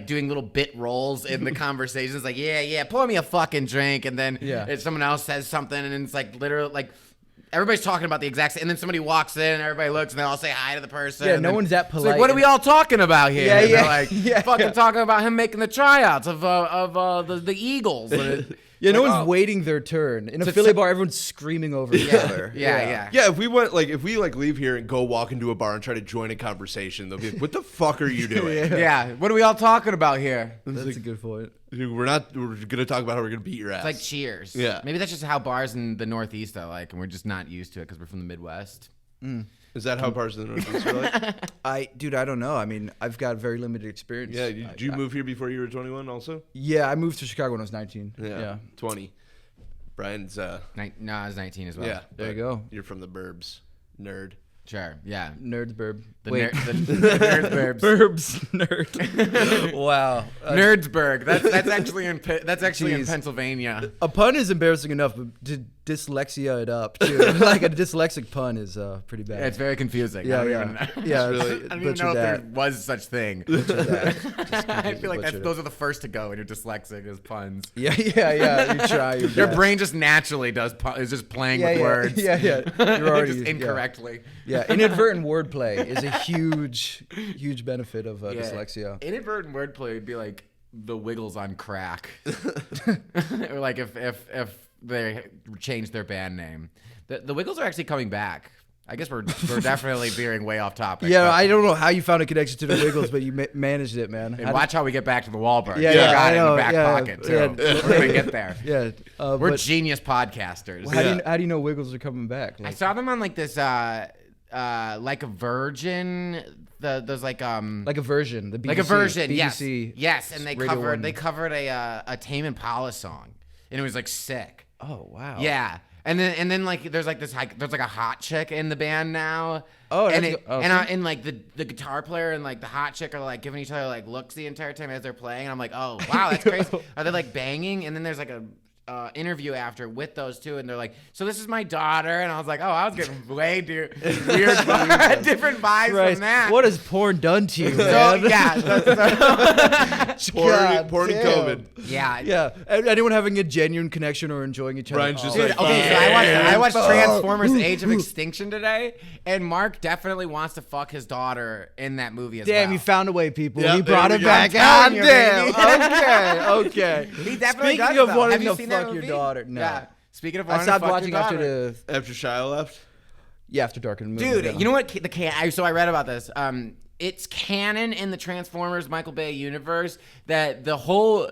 doing little bit roles in the conversations. Like yeah, pour me a fucking drink, and then Yeah. if someone else says something, and it's like literally like. Everybody's talking about the exact same, and then somebody walks in, and everybody looks, and they all say hi to the person. Yeah, and no then one's that it's like, polite. what are we all talking about here? Yeah, And they're yeah, like yeah, fucking yeah. talking about him making the tryouts of the Eagles. And it- Yeah, no like, one's oh. waiting their turn. In a To Philly say- bar, everyone's screaming over each other. Yeah. Yeah, if we leave here and go walk into a bar and try to join a conversation, they'll be like, "What the fuck are you doing?" Yeah, what are we all talking about here? That's a good point. Dude, we're gonna talk about how we're gonna beat your ass. It's like Cheers. Yeah. Maybe that's just how bars in the Northeast are like, and we're just not used to it because we're from the Midwest. Is that how parts of the Northeast are like? Dude, I don't know. I mean, I've got very limited experience. Yeah, did you move here before you were 21 also? Yeah, I moved to Chicago when I was 19. Yeah. 20. Brian's, No, I was 19 as well. yeah. There you but go. You're from the burbs. Nerd. Sure. Yeah. Nerdsburb. The Wait. Nerds burbs. Burbs. Nerd. Wow. Nerdsburg. That's actually in Jeez. Pennsylvania. A pun is embarrassing enough, but to dyslexia it up too. Like a dyslexic pun is pretty bad. It's very confusing. Yeah, I don't yeah. even, Yeah, I don't really even butcher know if that. there was such thing. I feel like those are the first to go when you're dyslexic is puns. Yeah. You try. Your brain just naturally is just playing with words. Yeah. You're already just incorrectly. Yeah. Inadvertent wordplay is a huge benefit of dyslexia. Inadvertent wordplay would be like the Wiggles on crack, or like if they changed their band name. The Wiggles are actually coming back. I guess we're definitely veering way off topic. Yeah, but- I don't know how you found a connection to the Wiggles, but you managed it, man. And watch how we get back to the Wahlbergs. Yeah, We yeah, got I it in know, the back yeah, pocket too. yeah. We're gonna get there. Yeah, We're but genius podcasters. how do you know Wiggles are coming back? I Like, saw them on like this like a Virgin. Those like a version, the BBC, like a version. BBC, yes, and they Radio covered 1. a Tame Impala song, and it was like sick. Oh wow. Yeah. And then like there's like a hot chick in the band now. Oh, and that's it, go- oh, and like the guitar player and like the hot chick are like giving each other like looks the entire time as they're playing. And I'm like, oh wow, that's crazy. Are they like banging? And then there's like a interview after with those two, and they're like, so this is my daughter. And I was like, oh, I was getting way weird different vibes Christ, from that. what has porn done to you, So man? yeah, Porn and COVID. yeah. Yeah. Anyone having a genuine connection or enjoying each other? Brian's just Dude, like, okay, so I watched Oh. Transformers: Age of Extinction today, and Mark definitely wants to fuck his daughter in that movie as Damn, well. he found a way, people. Yeah, he there brought we it go. back. I'm God telling you, damn. baby. Okay. He definitely Speaking does, of though. wanting Have you to seen that fuck your movie? daughter, no. Yeah. Speaking of I wanting to stopped fuck watching your after daughter. After Shia left? After Dark and Moon. Dude, yeah. you know what? So I read about this. It's canon in the Transformers Michael Bay universe that the whole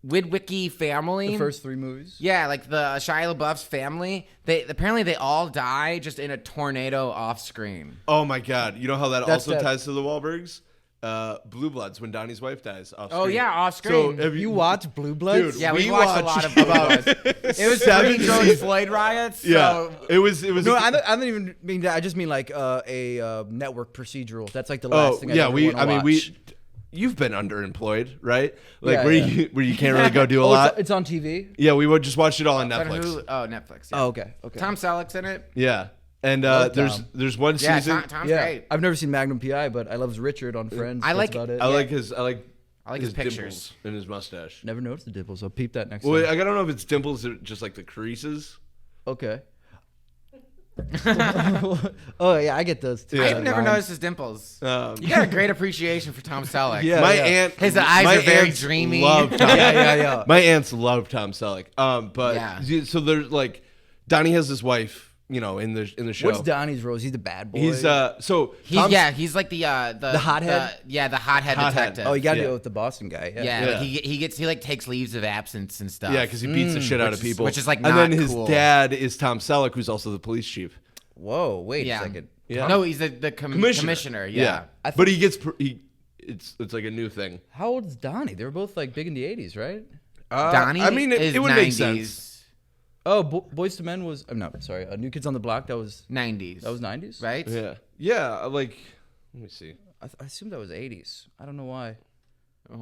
Witwicky family, The first 3 movies. yeah, like the Shia LaBeouf's family, they all die just in a tornado off screen. Oh my God! You know how that That's also that- ties to the Wahlbergs? Blue Bloods, when Donnie's wife dies off Oh screen. yeah, off So screen. have You watch Blue Bloods? Dude, Yeah, we we watched a lot watched of about it was during George Floyd riots. Yeah, So it was. No, I don't even mean that. I just mean like a network procedural. That's like the last thing I ever wanna watch. You've been underemployed, right? Like Yeah, where yeah. you can't really go do a Oh, lot. it's on TV? Yeah, we would just watch it all on But Netflix. Netflix. Yeah. Oh, okay. Tom Selleck's in it. Yeah, and Love there's Tom. there's one Yeah, season. Tom's Yeah. great. I've never seen Magnum PI, but I love Richard on Friends. I That's like- about it. I like his his pictures. dimples and his mustache. Never noticed the dimples. I'll peep that next Well, time. I don't know if it's dimples or just like the creases. Okay. Oh yeah, I get those too. I've never Ryan. noticed his dimples. You got a great appreciation for Tom Selleck. Yeah. My aunt, His eyes my are very aunts dreamy. Love Tom. Yeah. My aunts love Tom Selleck. But Yeah. so there's like Donnie has his wife, you know, in the show. What's Donnie's role? Is he the bad boy? He's so He's Tom's- he's like the hothead? the hothead Hothead. detective. Oh, you got to Yeah. go with the Boston guy. Yeah. yeah, Yeah. like he like takes leaves of absence and stuff. Yeah, because he beats the shit out of people, which is, like, and then not his cool. dad is Tom Selleck, who's also the police chief. Whoa, wait yeah. a second. Yeah. No, he's the commissioner. Yeah. But he gets it's like a new thing. How old is Donnie? They were both like big in the 80s, right? Donnie. I mean, is it would 90s, make sense. Oh, Boyz II Men was. I'm not sorry. New Kids on the Block. That was 90s. 90s, right? Yeah. Like, let me see. I assumed that was 80s. I don't know why. I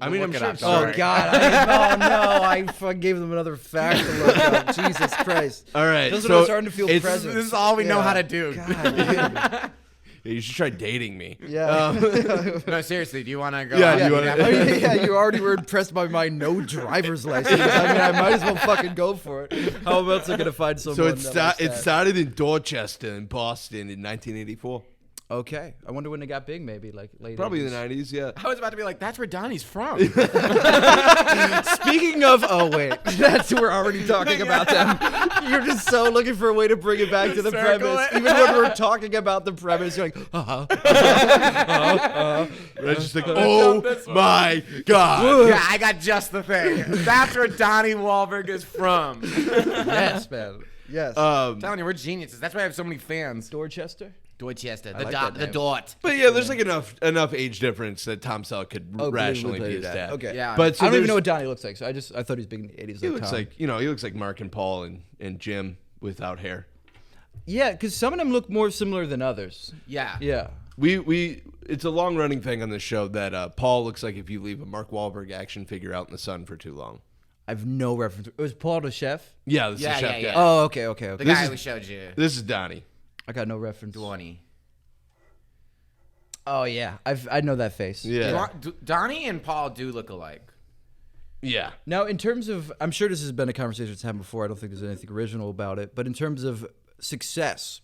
mean, I'm sure it's Oh Sorry. God! I gave them another fact to look up. Jesus Christ! All right, This is so when I'm starting to feel it's- presence. This is all we know Yeah. how to do. God, dude. Yeah, you should try dating me. Yeah. No, seriously. Do you want to go? Yeah, on do you to wanna- that? I mean, yeah, you already were impressed by my no driver's license. I mean, I might as well fucking go for it. How else am I gonna find someone? So that it likes that? started in Dorchester in Boston in 1984. Okay, I wonder when it got big. Maybe like late. Probably 80s. the 90s, yeah. I was about to be like, that's where Donnie's from. Speaking of, oh wait, that's we're already talking about them. You're just so looking for a way to bring it back to the Circle premise. it. Even when we're talking about the premise, you're like, Right, just like, oh my God. Yeah, I got just the thing. That's where Donnie Wahlberg is from. yes, man, yes. I'm telling you, we're geniuses. That's why I have so many fans. Dorchester. Dorchester. like The that name. Dort. But yeah, there's like enough age difference that Tom Selleck could rationally be his dad. Okay. Yeah. But so I don't even there's- know what Donnie looks like, so I thought he was big in the 80s. He looks like he looks like Mark and Paul and Jim without hair. Yeah, because some of them look more similar than others. Yeah. Yeah. We it's a long running thing on this show that Paul looks like if you leave a Mark Wahlberg action figure out in the sun for too long. I've no reference. It was Paul the chef? Yeah, this is Yeah, Chef yeah, guy. yeah. Oh, okay. The guy we showed you. This is Donnie. I got no reference. 20. Oh yeah, I know that face. Yeah. Donnie and Paul do look alike. Yeah. Now, in terms of, I'm sure this has been a conversation that's happened before. I don't think there's anything original about it. But in terms of success,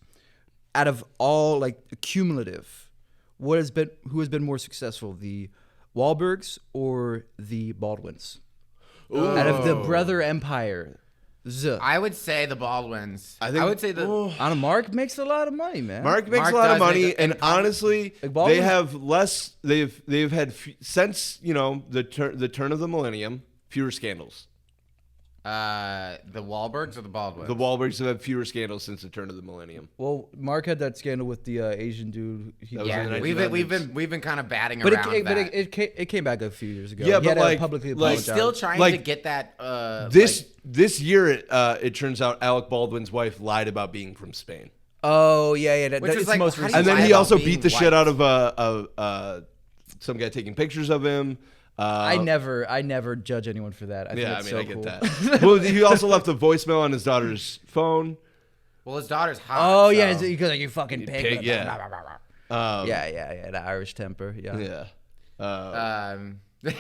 out of all like cumulative, who has been more successful, the Wahlbergs or the Baldwins? Out of the brother empire, I would say the Baldwins. I would say the. Anna Mark makes a lot of money, man. Mark makes Mark a lot of does money, make a- and honestly, Like Baldwin? they have less. They've had since the turn of the millennium, fewer scandals. The Wahlbergs or the Baldwins? The Wahlbergs have had fewer scandals since the turn of the millennium. Well, Mark had that scandal with the Asian dude. That was Yeah, in the we've been kind of batting But around that. it came back a few years ago. Yeah, He but had to like- publicly like- He's apologize. still trying Like, to get that. This year, it turns out Alec Baldwin's wife lied about being from Spain, Oh yeah. Which is It's like, the most how do recent. and then lie he about also being beat the white? shit out of some guy taking pictures of him. I never judge anyone for that. I think Yeah, I it's mean, so I get cool. that. Well, he also left a voicemail on his daughter's phone. Well, his daughter's hot. Oh so. yeah, he goes like you fucking pig. pig, yeah. Yeah. The Irish temper. Yeah. Yeah.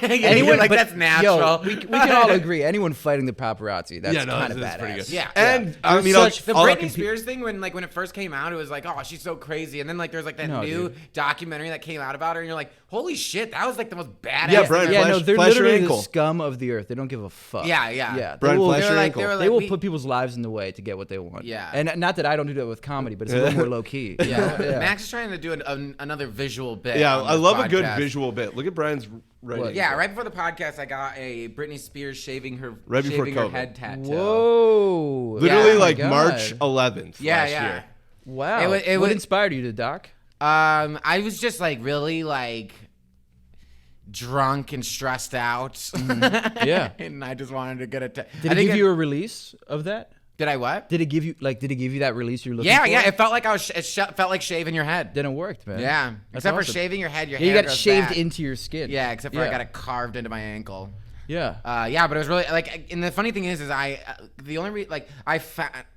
Anyone like but, that's natural. Yo, we can all agree. Anyone fighting the paparazzi, that's kind of that's badass. pretty good. Yeah. And I There's mean, such The all- Britney Spears thing, when it first came out, it was like, oh, she's so crazy, and then like there's like that No, new dude. documentary that came out about her, and you're like, holy shit, that was like the most badass. Yeah, thing Brian I've Yeah, ever- no, they're Flash your literally the ankle. scum of the earth. They don't give a fuck. Yeah, yeah. Yeah. Brian, They will, flash your They were like- ankle. they were they will we- put people's lives in the way to get what they want. Yeah. And not that I don't do that with comedy, but it's a little more low key. Yeah. Max is trying to do another visual bit. Yeah, on I this love a good podcast. visual bit. Look at Brian's writing. Yeah, right before the podcast, I got a Britney Spears shaving her Right before her COVID. head tattoo. Whoa. Literally Oh my like God. March 11th Yeah, last yeah. year. Wow. It what was- inspired you to doc? I was just like really like drunk and stressed out. Yeah. and I just wanted to get a. Did it give you a release of that? Did I what? Did it give you that release you're looking Yeah, for? yeah. It felt like felt like shaving your head. Then it worked, man. Yeah, That's except for awesome. shaving your head, your Yeah, you hair got goes shaved back. into your skin. Yeah, except for I got it carved into my ankle. Yeah. Yeah, but it was really like, and the funny thing is I the only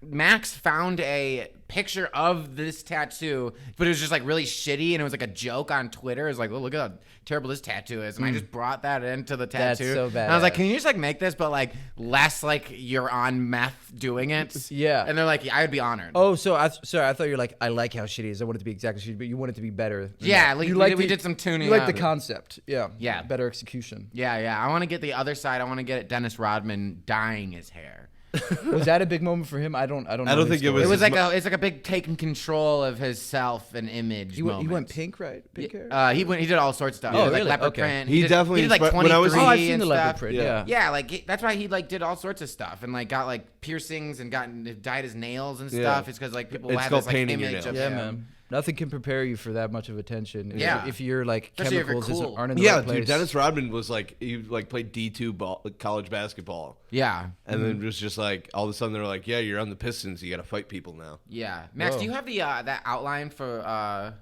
Max found a picture of this tattoo, but it was just like really shitty, and it was like a joke on Twitter. It was like, oh, look at how terrible this tattoo is, and I just brought that into the That's tattoo. so And I was like, badass. can you just like make this, but like less like you're on meth doing it? Yeah. And they're like, yeah, I would be honored. Oh, so I thought you were like, I like how shitty it is. I want it to be exactly shitty, but you want it to be better. than Yeah, that. like, You we like did- we the- did some tuning You like up. the concept. Yeah. Yeah. Better execution. Yeah. I want to get the other side. I want to get Dennis Rodman dyeing his hair. Was that a big moment for him? I don't know. don't his think it story. It was as like it's like a big taking control of his self and image. He went pink, right? Pink hair. He did all sorts of stuff. Oh, He did, like really? leopard Okay. print. He did, definitely he did like inspi- 23 when I was- Oh, I've seen and the leopard stuff. print. Yeah. Yeah. Yeah, like that's why he like did all sorts of stuff and like got like piercings and dyed his nails and Yeah. stuff. It's because like people It's have called this like painting your image of nails. Yeah, him. man. Nothing can prepare you for that much of attention. Yeah. If you're like Especially if you're chemicals cool. aren't in the Yeah, right place. dude. Dennis Rodman was like he like played D2 college basketball, Yeah, and then it was just like all of a sudden they were like, yeah, you're on the Pistons. You got to fight people now. yeah. Max, Whoa. do you have the that outline for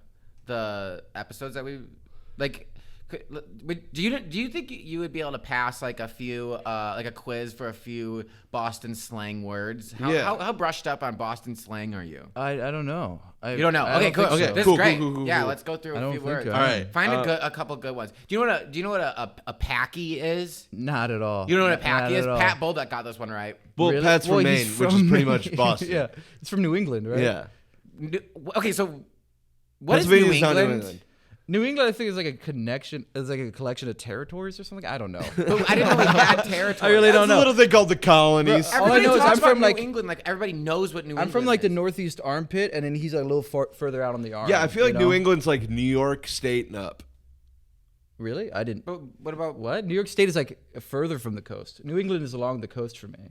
the episodes that we like? Do you think you would be able to pass like a few like a quiz for a few Boston slang words? Yeah. How brushed up on Boston slang are you? I don't know. You don't know? I Okay, don't cool. think so. Okay, This cool, is great. cool, cool, yeah, cool. let's go through I a don't few think words. so. All right. Find a couple good ones. Do you know what a packy is? Not at all. You know what a Not packy is? at all. Pat Bolduc got this one right. Well, Really? Pat's from Well, Maine, he's which is from pretty Maine. much Boston. Yeah, it's from New England, right? Yeah. Okay, so what is New Pennsylvania's not England? New England, I think, is like a connection. It's like a collection of territories or something. I don't know. But I didn't know we had territory. I really don't There's a know. little thing called the colonies. All I Everybody know is talks I'm about from, New like- England. Like everybody knows what New England. I'm from like the is. northeast armpit, and then he's like a little further out on the arm. Yeah, I feel like you New know? England's like New York State and up. Really? I didn't. But what about? What? New York State is like further from the coast. New England is along the coast for me.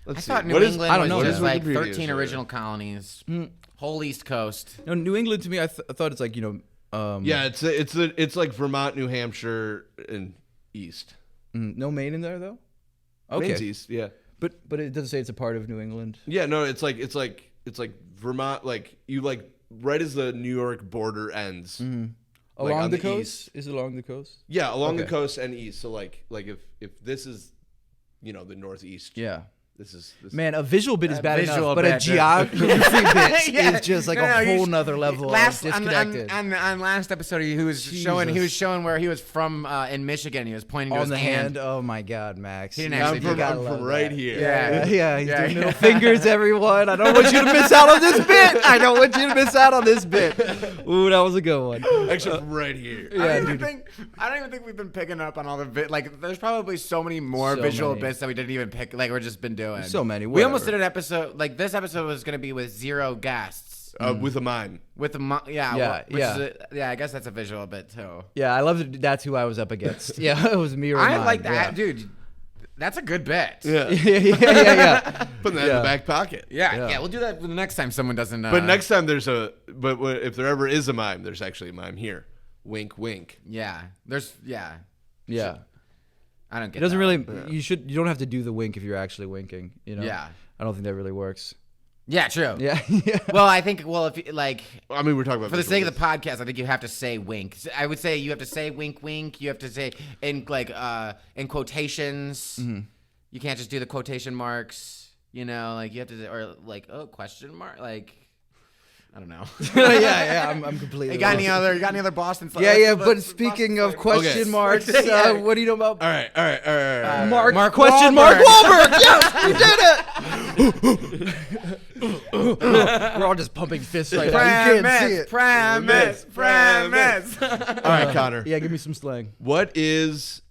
Let's I see. thought New What is- England I don't know. was What just is like Wikipedia 13 say? original colonies. Whole East Coast. No, New England to me, I thought it's like Yeah, it's like Vermont, New Hampshire, and East. no Maine in there though. Okay, Maine's East, yeah. but it doesn't say it's a part of New England. Yeah, no, it's like Vermont, like you like right as the New York border ends. Like Along on the the coast? east. Is it along the coast? Yeah, along the Okay. coast and east. So like if this is, the northeast. Yeah. This. Man, a visual bit is bad visual enough, but a bit, dude. geography bit Yeah. is just like No, a you whole sh- nother level Last of disconnected. on last episode, he was showing where he was from in Michigan. He was pointing to On his the hand. Oh my God, Max. He didn't I'm actually from, do that. I'm from right here. Yeah, he's Yeah. doing middle fingers, everyone. I don't want you to miss out on this bit. I don't want you to miss out on this bit. Ooh, that was a good one. Actually, from right here. I don't even think we've been picking up on all the bit. Like, there's probably so many more So visual many. bits that we didn't even pick. Like, we've just been doing. So many, We almost whatever. did an episode. Like, this episode was going to be with 0 guests. With a mime. With the Yeah, I guess that's a visual bit too. Yeah, I love that. That's who I was up against. Yeah, it was me or I mine. like that, Yeah. dude. That's a good bit. Yeah. yeah. Putting that in the back pocket. Yeah, we'll do that the next time someone doesn't. But next time if there ever is a mime, there's actually a mime here. Wink, wink. yeah, Yeah. I don't get. It doesn't that. really. You don't have to do the wink if you're actually winking. Yeah. I don't think that really works. Yeah, true. Yeah. Well, I think if you, like I mean, we're talking about for the visual sake of the bits. podcast, I think you have to say wink. I would say you have to say wink, wink. You have to say in in quotations. You can't just do the quotation marks. You have to or like question mark like. I don't know. yeah. I'm completely. You got any lost. other Boston? Yeah. But speaking of question Okay. marks, Yeah. what do you know about All right. Mark Wahlberg. Mark Wahlberg? Yes, you did it. We're all just pumping fists right now. You can't see it. Premise. All right, Connor. Yeah, give me some slang. What is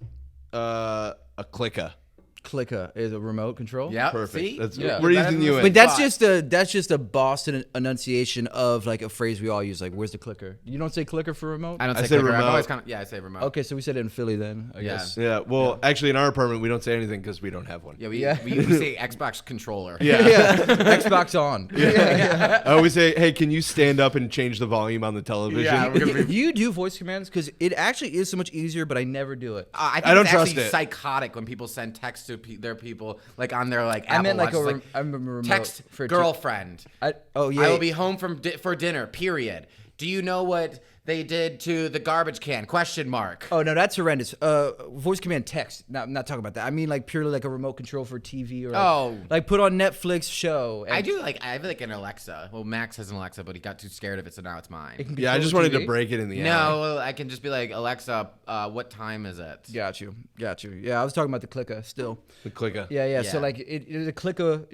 a clicker? Clicker is a remote control. Yep. Perfect. See? That's Yeah. we're Better using than you the in. But that's Thought. just a Boston enunciation of like a phrase we all use. Like, where's the clicker? You don't say clicker for remote. I don't I say say clicker. I've remote. always I say remote. Okay, so we said it in Philly then. I Yeah. guess. Yeah. Well, actually, in our apartment, we don't say anything because we don't have one. Yeah, Yeah. we say Xbox controller. Yeah. Yeah. Xbox on. I always say, hey, can you stand up and change the volume on the television? Yeah, we're gonna be- You do voice commands because it actually is so much easier, but I never do it. I think I don't it's trust actually it. psychotic when people send text to their people like on their like I Apple meant like Watches, I remember remote text for girlfriend. Oh yeah. I will be home for dinner. Period. Do you know what they did to the garbage can? Question mark. Oh no, that's horrendous. Voice command text. No, I'm not talking about that. I mean like purely like a remote control for TV or like put on Netflix show. And I do like I have like an Alexa. Well, Max has anAlexa, but he got too scared of it, so now it's mine. It can Yeah, I control just the wanted TV? to break it in the alley. No, I can just be like, Alexa, what time is it? Got you. Yeah, I was talking about the clicker still. The clicker. Yeah. So Yeah. like the clicker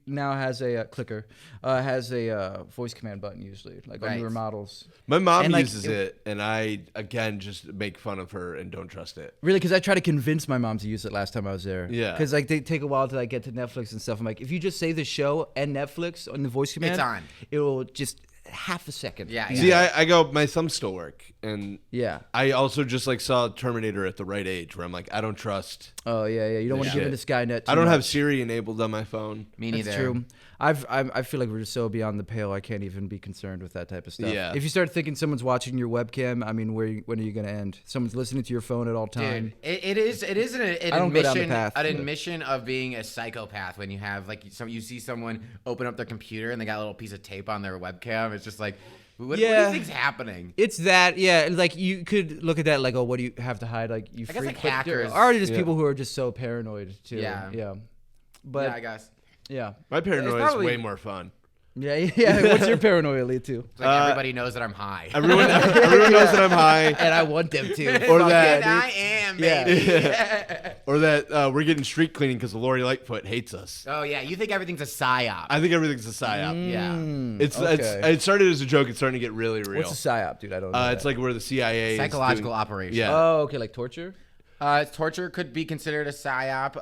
now has a clicker has a voice command button usually like on Right. newer models. My mom And, like, uses it, and I again just make fun of her and don't trust it. Really, because I tried to convince my mom to use it last time I was there. Yeah. Because like they take a while to like get to Netflix and stuff. I'm like, if you just say the show and Netflix on the voice command, on. it will just half a second. Yeah, be See, there. I go, my thumbs still work, and Yeah. I also just like saw Terminator at the right age, where I'm like, I don't trust. Oh yeah. You don't want to give shit. it to Skynet. I don't have much. Siri enabled on my phone. Me neither. That's true. I feel like we're just so beyond the pale. I can't even be concerned with that type of stuff. Yeah. If you start thinking someone's watching your webcam, I mean, when are you going to end? Someone's listening to your phone at all time. Dude, it is an I don't go down the admission path. admission of being a psychopath when you have like you see someone open up their computer and they got a little piece of tape on their webcam. It's just like, what do you Yeah. think's happening? It's that, yeah. Like you could look at that like, oh, what do you have to hide? Like you I guess, like, freak. But there hackers. are just Yeah. people who are just so paranoid too. Yeah. But Yeah, I guess. yeah. My paranoia probably- is way more fun. Yeah. What's your paranoia lead to? It's like everybody knows that I'm high. Everyone knows that I'm high, And I want them to. Or Fuck that- yeah, I am, baby. Yeah. or that we're getting street cleaning because Lori Lightfoot hates us. Oh yeah, you think everything's a psyop? I think everything's a psyop. yeah. Okay. It started as a joke. It's starting to get really real. What's a psyop, dude? I don't know. It's like where the CIA Psychological is doing, operation. Yeah. Oh, okay, like torture. Torture could be considered a psyop.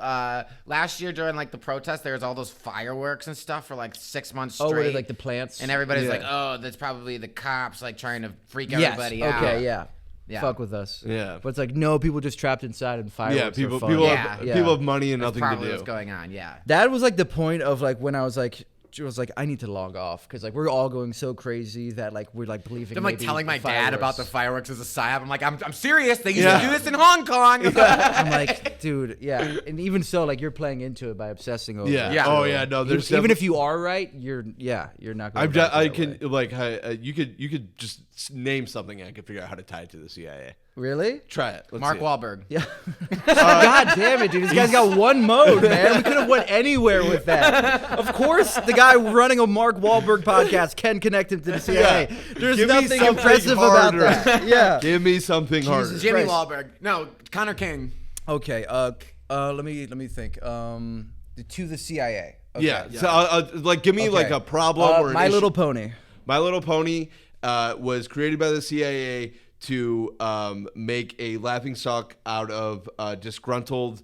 Last year during like the protest, there was all those fireworks and stuff for like 6 months straight. Oh, were they like the plants? and everybody's Yeah. like, "Oh, that's probably the cops like trying to freak yes. everybody out." Okay, yeah. Yeah. Fuck with us. Yeah. But it's like no, people just trapped inside and fireworks. Yeah, are people fun. people Yeah. have Yeah. people have money and That's nothing to probably do. what's going on. Yeah. That was like the point of like when I was like was like, I need to log off because like we're all going so crazy that like we're like believing. I'm like maybe telling my the dad about the fireworks. fireworks as a psyop. I'm like, I'm serious. They used to do this in Hong Kong. I'm like, dude, yeah, and even so, like you're playing into it by obsessing over. Yeah. it. Yeah. Oh yeah. No, there's Even if you are right, you're not going. I can like you could just name something. I could figure out how to tie it to the CIA. Really? Try it. Let's Mark see it. Wahlberg. Yeah. God damn it, dude! This guy's got one mode, man. We could have went anywhere with that. Of course, the guy running a Mark Wahlberg podcast can connect him to the CIA. Yeah. There's Give me nothing something impressive harder. about that. Yeah. Give me something harder. Jimmy Christ. Wahlberg. No, Connor King. Okay. Let me think. To the CIA. Okay. Yeah. So like, give me like Okay. a problem or an My issue. Little Pony. My Little Pony was created by the CIA to make a laughingstock out of disgruntled,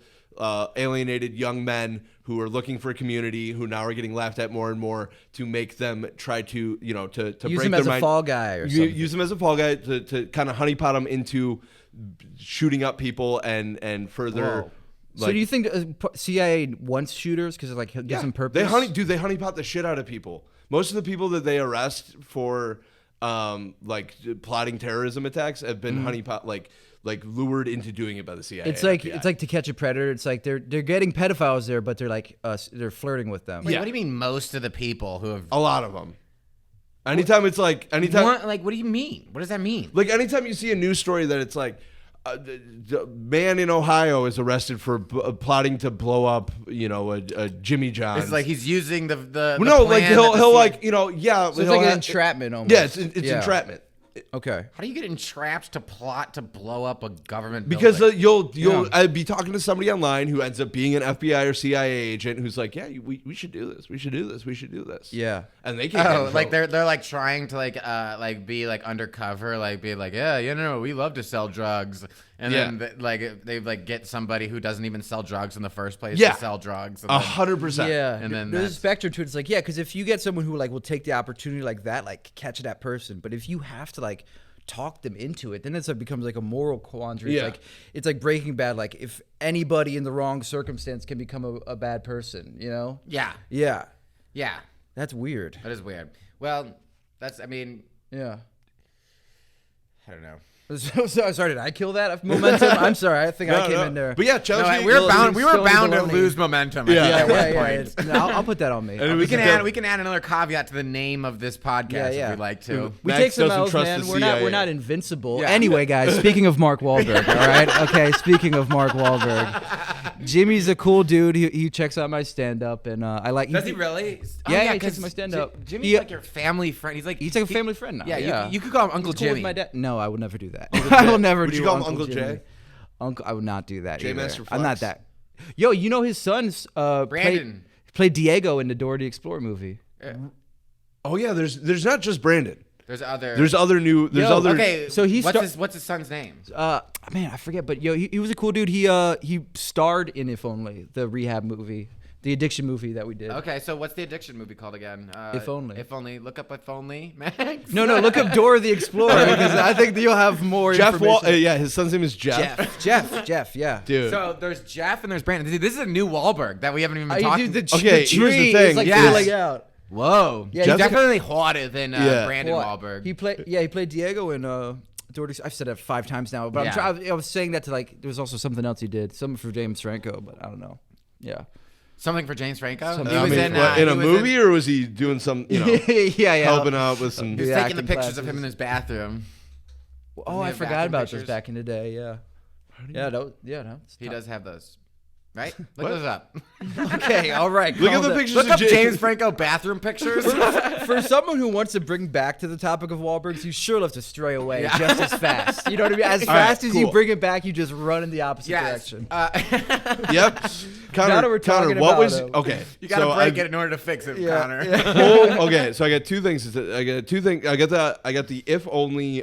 alienated young men who are looking for a community, who now are getting laughed at more and more, to make them try to, to Use break him their as a mind. fall guy or something. Use them as a fall guy to kind of honeypot them into shooting up people and further. Whoa. So do you think CIA wants shooters because it like gives them purpose? They honeypot the shit out of people. Most of the people that they arrest for like plotting terrorism attacks have been honeypot like lured into doing it by the CIA. It's like FBI. To Catch a Predator. It's like they're getting pedophiles there, but they're like they're flirting with them. Wait, Yeah. what do you mean most of the people who have... a lot of them. Anytime it's like What? Like, what do you mean? What does that mean? like anytime you see a news story that it's like the man in Ohio is arrested for plotting to blow up, a Jimmy John's. It's like he's using the no, plan like that he'll the he'll CIA like yeah. So it's like an entrapment almost. Yeah, it's entrapment. Okay. How do you get entrapped to plot to blow up a government Because building? you'll I'd be talking to somebody online who ends up being an FBI or CIA agent who's like, yeah, we should do this, we should do this, we should do this. Yeah. And they can't. get in like trouble. they're like trying to like be like undercover, like be like, yeah, we love to sell drugs, and Yeah. then they like get somebody who doesn't even sell drugs in the first place Yeah. to sell drugs. And then- 100%. Yeah, And then there's a that's- spectrum to it. It's like, yeah, because if you get someone who like will take the opportunity like that, like catch that person, but if you have to like talk them into it, then it becomes like a moral quandary. Yeah. It's like Breaking Bad. Like if anybody in the wrong circumstance can become a bad person, yeah, yeah, that's weird. that is weird. Well, I mean, Yeah. I don't know. So sorry, did I kill that momentum? I'm sorry. I think I came in there. But yeah, Chelsea. No, we were bound to baloney. lose momentum. Yeah. At yeah, one yeah. point. No, I'll put that on me. And it We was can a add dope- we can add another caveat to the name of this podcast Yeah. if we'd like to. We Max take some doesn't L's, trust man. the We're CIA. not invincible. Yeah. Anyway, guys, speaking of Mark Wahlberg, all right? Okay, speaking of Mark Wahlberg, Jimmy's a cool dude. He checks out my stand-up, and I like. Does he really? Yeah, he 'cause checks my stand-up. Jimmy's like your family friend. He's He's like a family friend now. Yeah, Yeah, You could call him Uncle He's cool with Jimmy. my dad. No, I would never do that. I will never Would do you call him Uncle Uncle Jay? Jimmy. Uncle, I would not do that. J either. Master I'm not Flex? that. Yo, you know his son's Brandon. played Diego in the Dora the Explorer movie. Oh yeah, there's not just Brandon. There's other. There's other new. There's Yo, other. Okay, So he's what's his son's name? Man, I forget, but yo, he was a cool dude. He starred in If Only, the rehab movie, the addiction movie that we did. Okay, so what's the addiction movie called again? If Only. If Only. Look up If Only, Max. No, look up Dora the Explorer because I think you'll have more Jeff information. yeah, his son's name is Jeff. Jeff, yeah. Dude. So there's Jeff and there's Brandon. This is a new Wahlberg that we haven't even talked. Dude, the Okay, tree here's the thing. is like Yes. filling out. Whoa. Yeah, he's he's definitely hotter than Yeah. Brandon What? Wahlberg. He played Diego in Dora. I've said that 5 times now, but Yeah. I was saying that to like there was also something else he did, something for James Franco, but I don't know. Yeah. Something for James Franco. Something. He I was mean, in, what, he in a was movie, or was he doing some, yeah. helping out with some? He was Yeah, taking the acting pictures of him classes. in his bathroom. Oh, he I have forgot bathroom about pictures? those back in the day. Yeah. He does have those. Right? Look What? those up. Okay, all right. Look at calm the down. pictures Look of up James Franco bathroom pictures. For someone who wants to bring back to the topic of Wahlbergs, you sure have to stray away just as fast. You know what I mean? As fast as you cool. bring it back, you just run in the opposite Yes. direction. Yep. Now that we're talking what about was him. okay? You gotta so break I- it in order to fix it, Yeah, Connor. yeah. Well, okay, so I got two things. I got two things. I got the If Only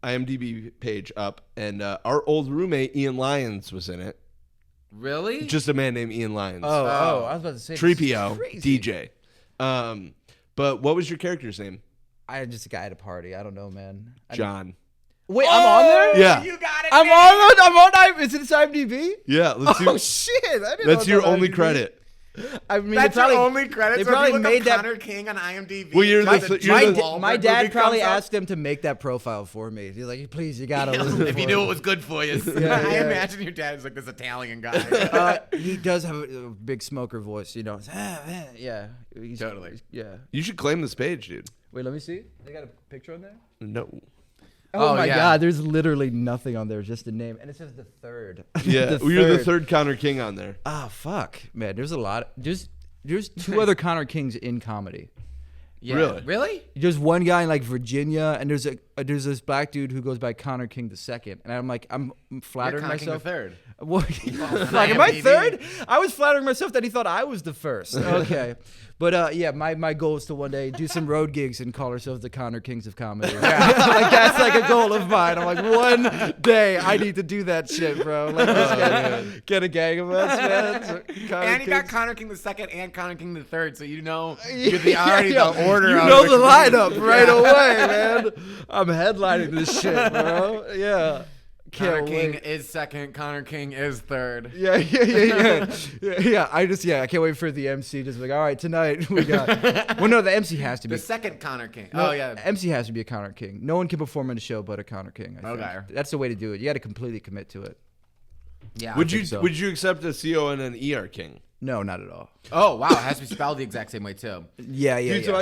IMDb page up, and our old roommate Ian Lyons was in it. Really? Just a man named Ian Lyons. Oh, I was about to say. Tripio, Crazy. DJ. But what was your character's name? I just a guy at a party. I don't know, man. John. Wait, I'm on there. Yeah. You got it. I'm on. I'm on. Is it IMDb? Yeah. Let's see. Oh shit! I didn't know That's it's your on only IMDb. credit. I mean, That's they probably, your only credit. They So if probably you look made up that. Connor King on IMDb. Well, you're my, the- my, you're the- Wahlberg My dad movie probably comes up. asked him to make that profile for me. He's like, please, you gotta listen If for you it. knew it was good for you. Yeah, I yeah. imagine your dad is like this Italian guy. He does have a big smoker voice, you know. Yeah. Totally. Yeah. You should claim this page, dude. Wait, let me see. They got a picture on there? No. Oh, my yeah. God, there's literally nothing on there, just a name. And it says the third. Yeah, you're the third Connor King on there. Ah, fuck. Man, there's a lot. There's two other Connor Kings in comedy. Yeah. Really? Really? There's one guy in like Virginia, and there's this black dude who goes by Connor King II. And I'm like, I'm flattering Connor King the myself. third. What? Like, am I IMDb. third? I was flattering myself that he thought I was the first. Okay. But yeah, my goal is to one day do some road gigs and call ourselves the Connor Kings of comedy. Like that's like a goal of mine. I'm like, one day I need to do that shit, bro. Like let's get a gang of us, man. So, Connor And you got Kings. Connor King the second and Connor King the third, so you know you're the order. You of know the comedians. lineup right away, man. I'm headlining this shit, bro. Yeah. Connor Can't King wait. is second. Connor King is third. Yeah. I can't wait for the MC to just be like, all right, tonight we got. Well, no, the MC has to be. The second Connor King. No, Oh yeah. MC has to be a Connor King. No one can perform in a show but a Connor King. I think. Okay. That's the way to do it. You got to completely commit to it. Yeah. Would I you think so. would you accept a CO and an ER King? No, not at all. Oh wow, it has to be spelled the exact same way too. Yeah. Dude, so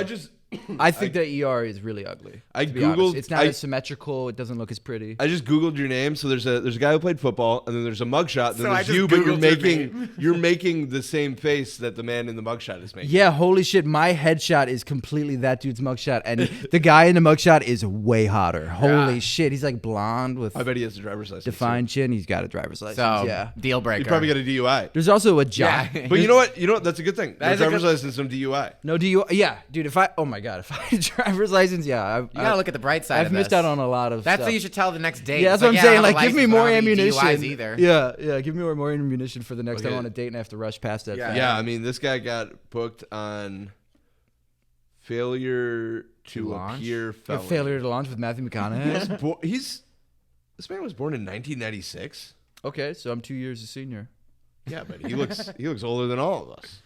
I think the ER is really ugly. I to be honest. Googled- It's not I- as symmetrical. It doesn't look as pretty. I just Googled your name. So there's a guy who played football, and then there's a mugshot. And then So I there's just you, but you're Googled your making the same face that the man in the mugshot is making. Yeah, holy shit. My headshot is completely that dude's mugshot. And the guy in the mugshot is way hotter. Holy shit. He's like blonde with I bet he has a driver's license. defined chin. He's got a driver's license. So Yeah. deal Too. breaker. He probably got a DUI. There's also a job. Yeah. But you know what? That's a good thing. That No is a driver's good- license, some DUI. No, do you? Yeah, dude. Oh my god, if I had a driver's license, yeah, You gotta look at the bright side. I've of missed this. out on a lot of. That's stuff. what you should tell the next date. Yeah, that's It's what I'm I saying. have a Like, give me license, more but I don't have any ammunition. DUIs either. Yeah, give me more ammunition for the next time Okay. I'm on a date and I have to rush past that. Yeah. thing. Yeah, I mean, this guy got booked on failure to launch? appear A felony. failure to launch with Matthew McConaughey. This man was born in 1996. Okay, so I'm 2 years a senior. Yeah, but he looks older than all of us.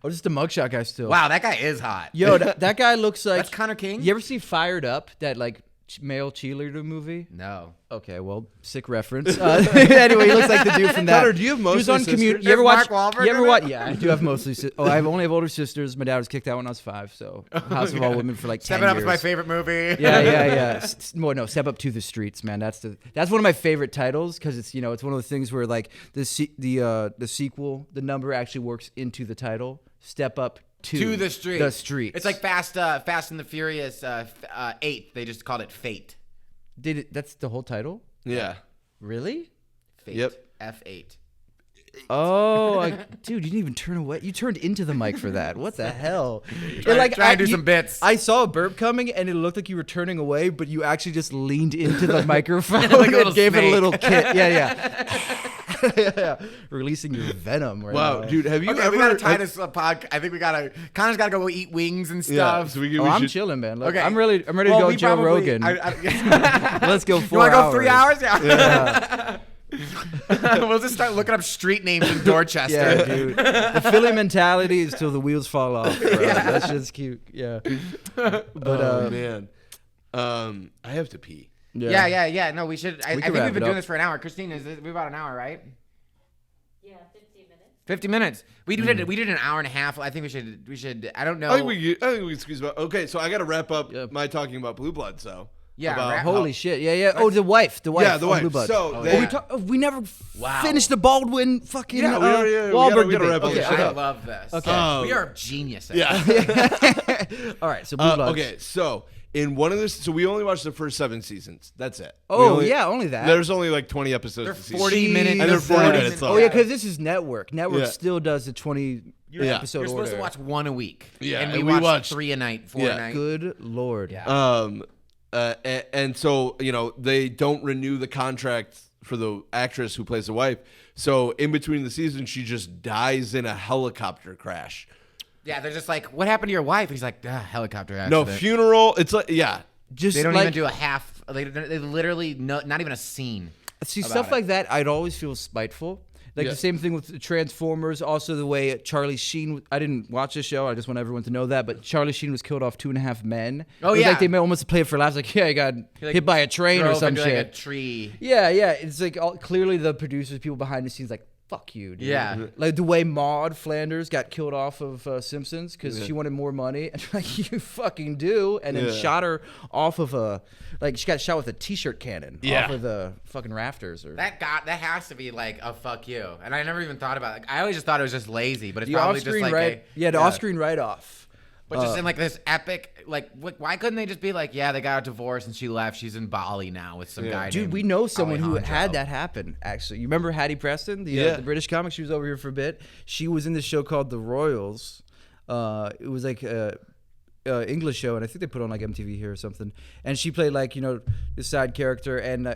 Oh, just a mugshot guy still. Wow, that guy is hot. Yo, that guy looks like. That's Connor King. You ever see Fired Up? That like male cheerleader movie? No. Okay, well, sick reference. Anyway, he looks like the dude from that. Connor, do you have He was mostly on sisters? Commute. You ever Is watch? Mark Wahlberg You ever in watch? it? Yeah, I do have mostly. I only have older sisters. My dad was kicked out when I was 5, so House of All Women for like 10 Step It Up years. is my favorite movie. Yeah. Well, no, Step Up to the Streets, man. That's one of my favorite titles because it's it's one of those things where like the sequel, the number actually works into the title. Step Up To the street. The streets. It's like Fast and the Furious 8. They just called it Fate. That's the whole title? Yeah. Really? Fate. Yep. F8. Oh, dude, you didn't even turn away. You turned into the mic for that. What the hell? Trying to do some bits. I saw a burp coming, and it looked like you were turning away, but you actually just leaned into the microphone Like a and little gave it a snake. little kick. Yeah. Releasing your venom right Wow, now. dude, have you Okay, ever? we gotta tie this up. I think Connor's gotta go eat wings and Yeah, stuff. so we Oh, I'm should. chilling, man. Look, Okay. I'm ready to Well, go we Joe probably- Rogan. I- Let's go 4 you wanna hours. go 3 hours? Yeah. We'll just start looking up street names in Dorchester. Yeah, dude. The Philly mentality is till the wheels fall off, bro. That's just cute. Yeah. But Oh man, I have to pee. Yeah. No, we should. I can think wrap we've been it doing up. this for an hour. Christine, we're about an hour, right? Yeah, 15 minutes. 50 minutes. We did an hour and a half. I think we should. I don't know. I think we can squeeze about. Okay, so I got to wrap up Yep. my talking about Blue Bloods, though. Yeah, About wrap- how- Holy shit. Yeah. Oh, the wife. Yeah, the on wife. Blue Bloods. So Oh, they- we never finished the Baldwin fucking Yeah, we gotta Wahlberg wrap debate. up Okay, this shit I up. love this. Okay. We are geniuses. Yeah. All right, so Blue Bloods. Okay, so in one of this, so we only watched the first 7 seasons. That's it. Oh, We yeah, only that. There's only like 20 episodes. They're a season. 40 minutes. And they're 40 minutes long. Oh, yeah, because this is Network. Network Yeah. still does the 20 Yeah. episode You're supposed order. to watch one a week. Yeah, and and we we watched watched- 3 a night, 4 Yeah. a night. Good Lord. Yeah. And so, they don't renew the contract for the actress who plays the wife. So in between the seasons, she just dies in a helicopter crash. Yeah, they're just like, what happened to your wife? He's like, helicopter No accident. funeral. It's like, yeah. Just They don't like, even do a half. They literally not even a scene. See, about stuff it. like that, I'd always feel spiteful. Like Yeah. the same thing with Transformers. Also, the way Charlie Sheen. I didn't watch the show. I just want everyone to know that. But Charlie Sheen was killed off 2.5 Men. Oh, it was yeah. like they may almost play it for laughs. Like, yeah, he got like, hit by a train or Drove some into, shit. like a tree. Yeah. It's like clearly the producers, people behind the scenes, like, fuck you, dude. Yeah. Like the way Maude Flanders got killed off of Simpsons because she wanted more money. And like, you fucking do. And then shot her off of she got shot with a t-shirt cannon off of the fucking rafters. Or That has to be like a fuck you. And I never even thought about it. I always just thought it was just lazy, but it's the probably just off-screen like the off-screen write-off. but just in like this epic, like why couldn't they just be like, yeah, they got a divorce and she left. She's in Bali now with some guy. Dude, named we know someone who Alejandro. had that happen, actually. You remember Hattie Preston, the British comic? She was over here for a bit. She was in this show called The Royals. It was like a English show, and I think they put on like MTV here or something. And she played like, this side character, and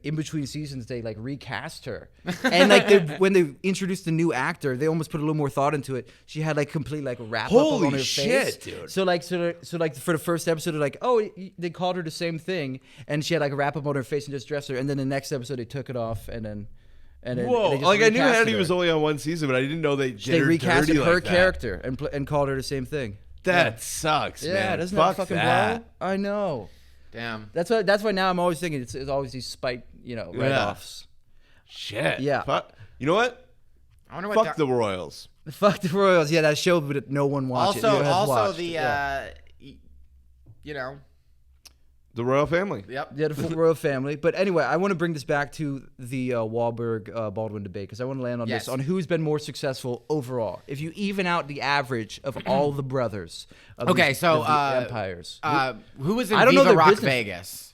in between seasons they like recast her. And like when they introduced the new actor, they almost put a little more thought into it. She had like complete like wrap up Holy on her shit, face. dude. So like for the first episode, they're like, oh, they called her the same thing, and she had like a wrap up on her face and just dressed her. And then the next episode they took it off, and then Whoa! they just Like I knew recasted Hattie her. was only on one season, but I didn't know they did They her recasted dirty her like that. character and called her the same thing. That sucks, Yeah, man. doesn't Fuck that fucking that. blow? I know. Damn. That's why now I'm always thinking it's always these spite write-offs. Shit. Yeah. Fuck. You know what? I wonder what Fuck the Royals. Fuck the Royals. Yeah, that show, but no one watched it. No one has watched it. you know, The Royal Family. yep. Yeah, the full royal family. But anyway, I want to bring this back to the Wahlberg Baldwin debate because I want to land on Yes. this on who's been more successful overall. If you even out the average of all the brothers, of Okay, these- so of the empires. Who was in I don't know Viva their Rock business. Vegas?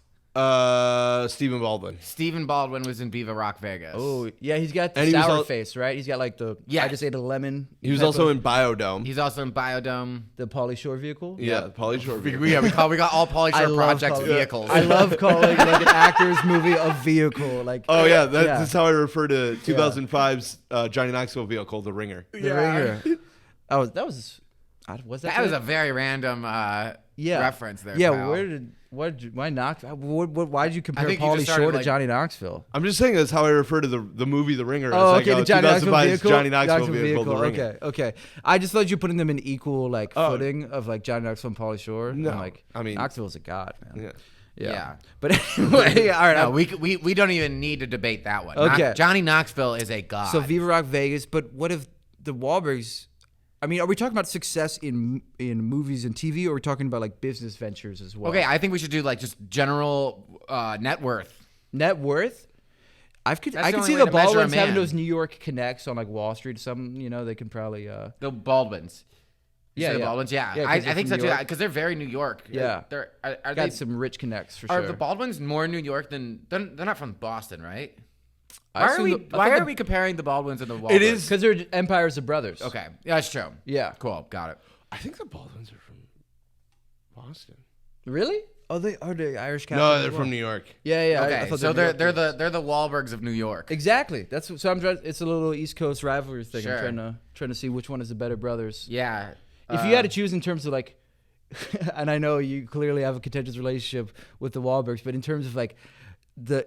Stephen Baldwin. Stephen Baldwin was in Viva Rock Vegas. Oh yeah, he's got the And he was sour al- face, right? He's got like the Yeah. I just ate a lemon. He was type also of- in Biodome. He's also in Biodome. the Pauly Shore vehicle. Yeah, Pauly Shore. We got all Pauly I Shore love Project Pauly- vehicles. I love calling like an actor's movie a vehicle. Like Oh yeah, that's how I refer to 2005's Johnny Knoxville vehicle, The Ringer. The Ringer. Was that that was a very random reference there. Yeah, pal. why why did you compare think you just Pauly started, Shore to like- Johnny Knoxville? I'm just saying that's how I refer to the movie The Ringer. Oh, It's okay, the Johnny Knoxville 2005's vehicle. Johnny Knoxville vehicle, The Ringer. Okay. I just thought you putting them in equal like footing of like Johnny Knoxville and Pauly Shore. No, I'm like, I mean- Knoxville's a god, man. Yeah. Yeah. But anyway, all right. No, we don't even need to debate that one. Okay. Johnny Knoxville is a god. So Viva Rock Vegas, but what if the Wahlbergs? I mean, are we talking about success in movies and TV, or are we talking about like business ventures as well? Okay, I think we should do like just general net worth. Net worth. I That's could the see only the way to measure a Baldwins having man. those New York connects on like Wall Street. Some, they can probably. The Baldwins. You Yeah, say the yeah. Baldwins. Yeah, Yeah, 'cause I they're think from so New too. York. Because they're very New York. Yeah. Are got they? some rich connects for Are sure. the Baldwins more New York than they're not from Boston, right? I Why are assume we? the- I Why thought are we comparing the Baldwins and the Wahlbergs? It is- Because they're empires of brothers. Okay, yeah, that's true. Yeah. Cool, got it. I think the Baldwins are from Boston. Really? Oh, they are the Irish Catholic. No, as they're well? from New York. Yeah, yeah. I Okay, thought so they were they're New Yorkers. the Wahlbergs of New York. Exactly. So I'm trying. It's a little East Coast rivalry thing. Sure. I'm trying to see which one is the better brothers. Yeah. If you had to choose in terms of like, and I know you clearly have a contentious relationship with the Wahlbergs, but in terms of like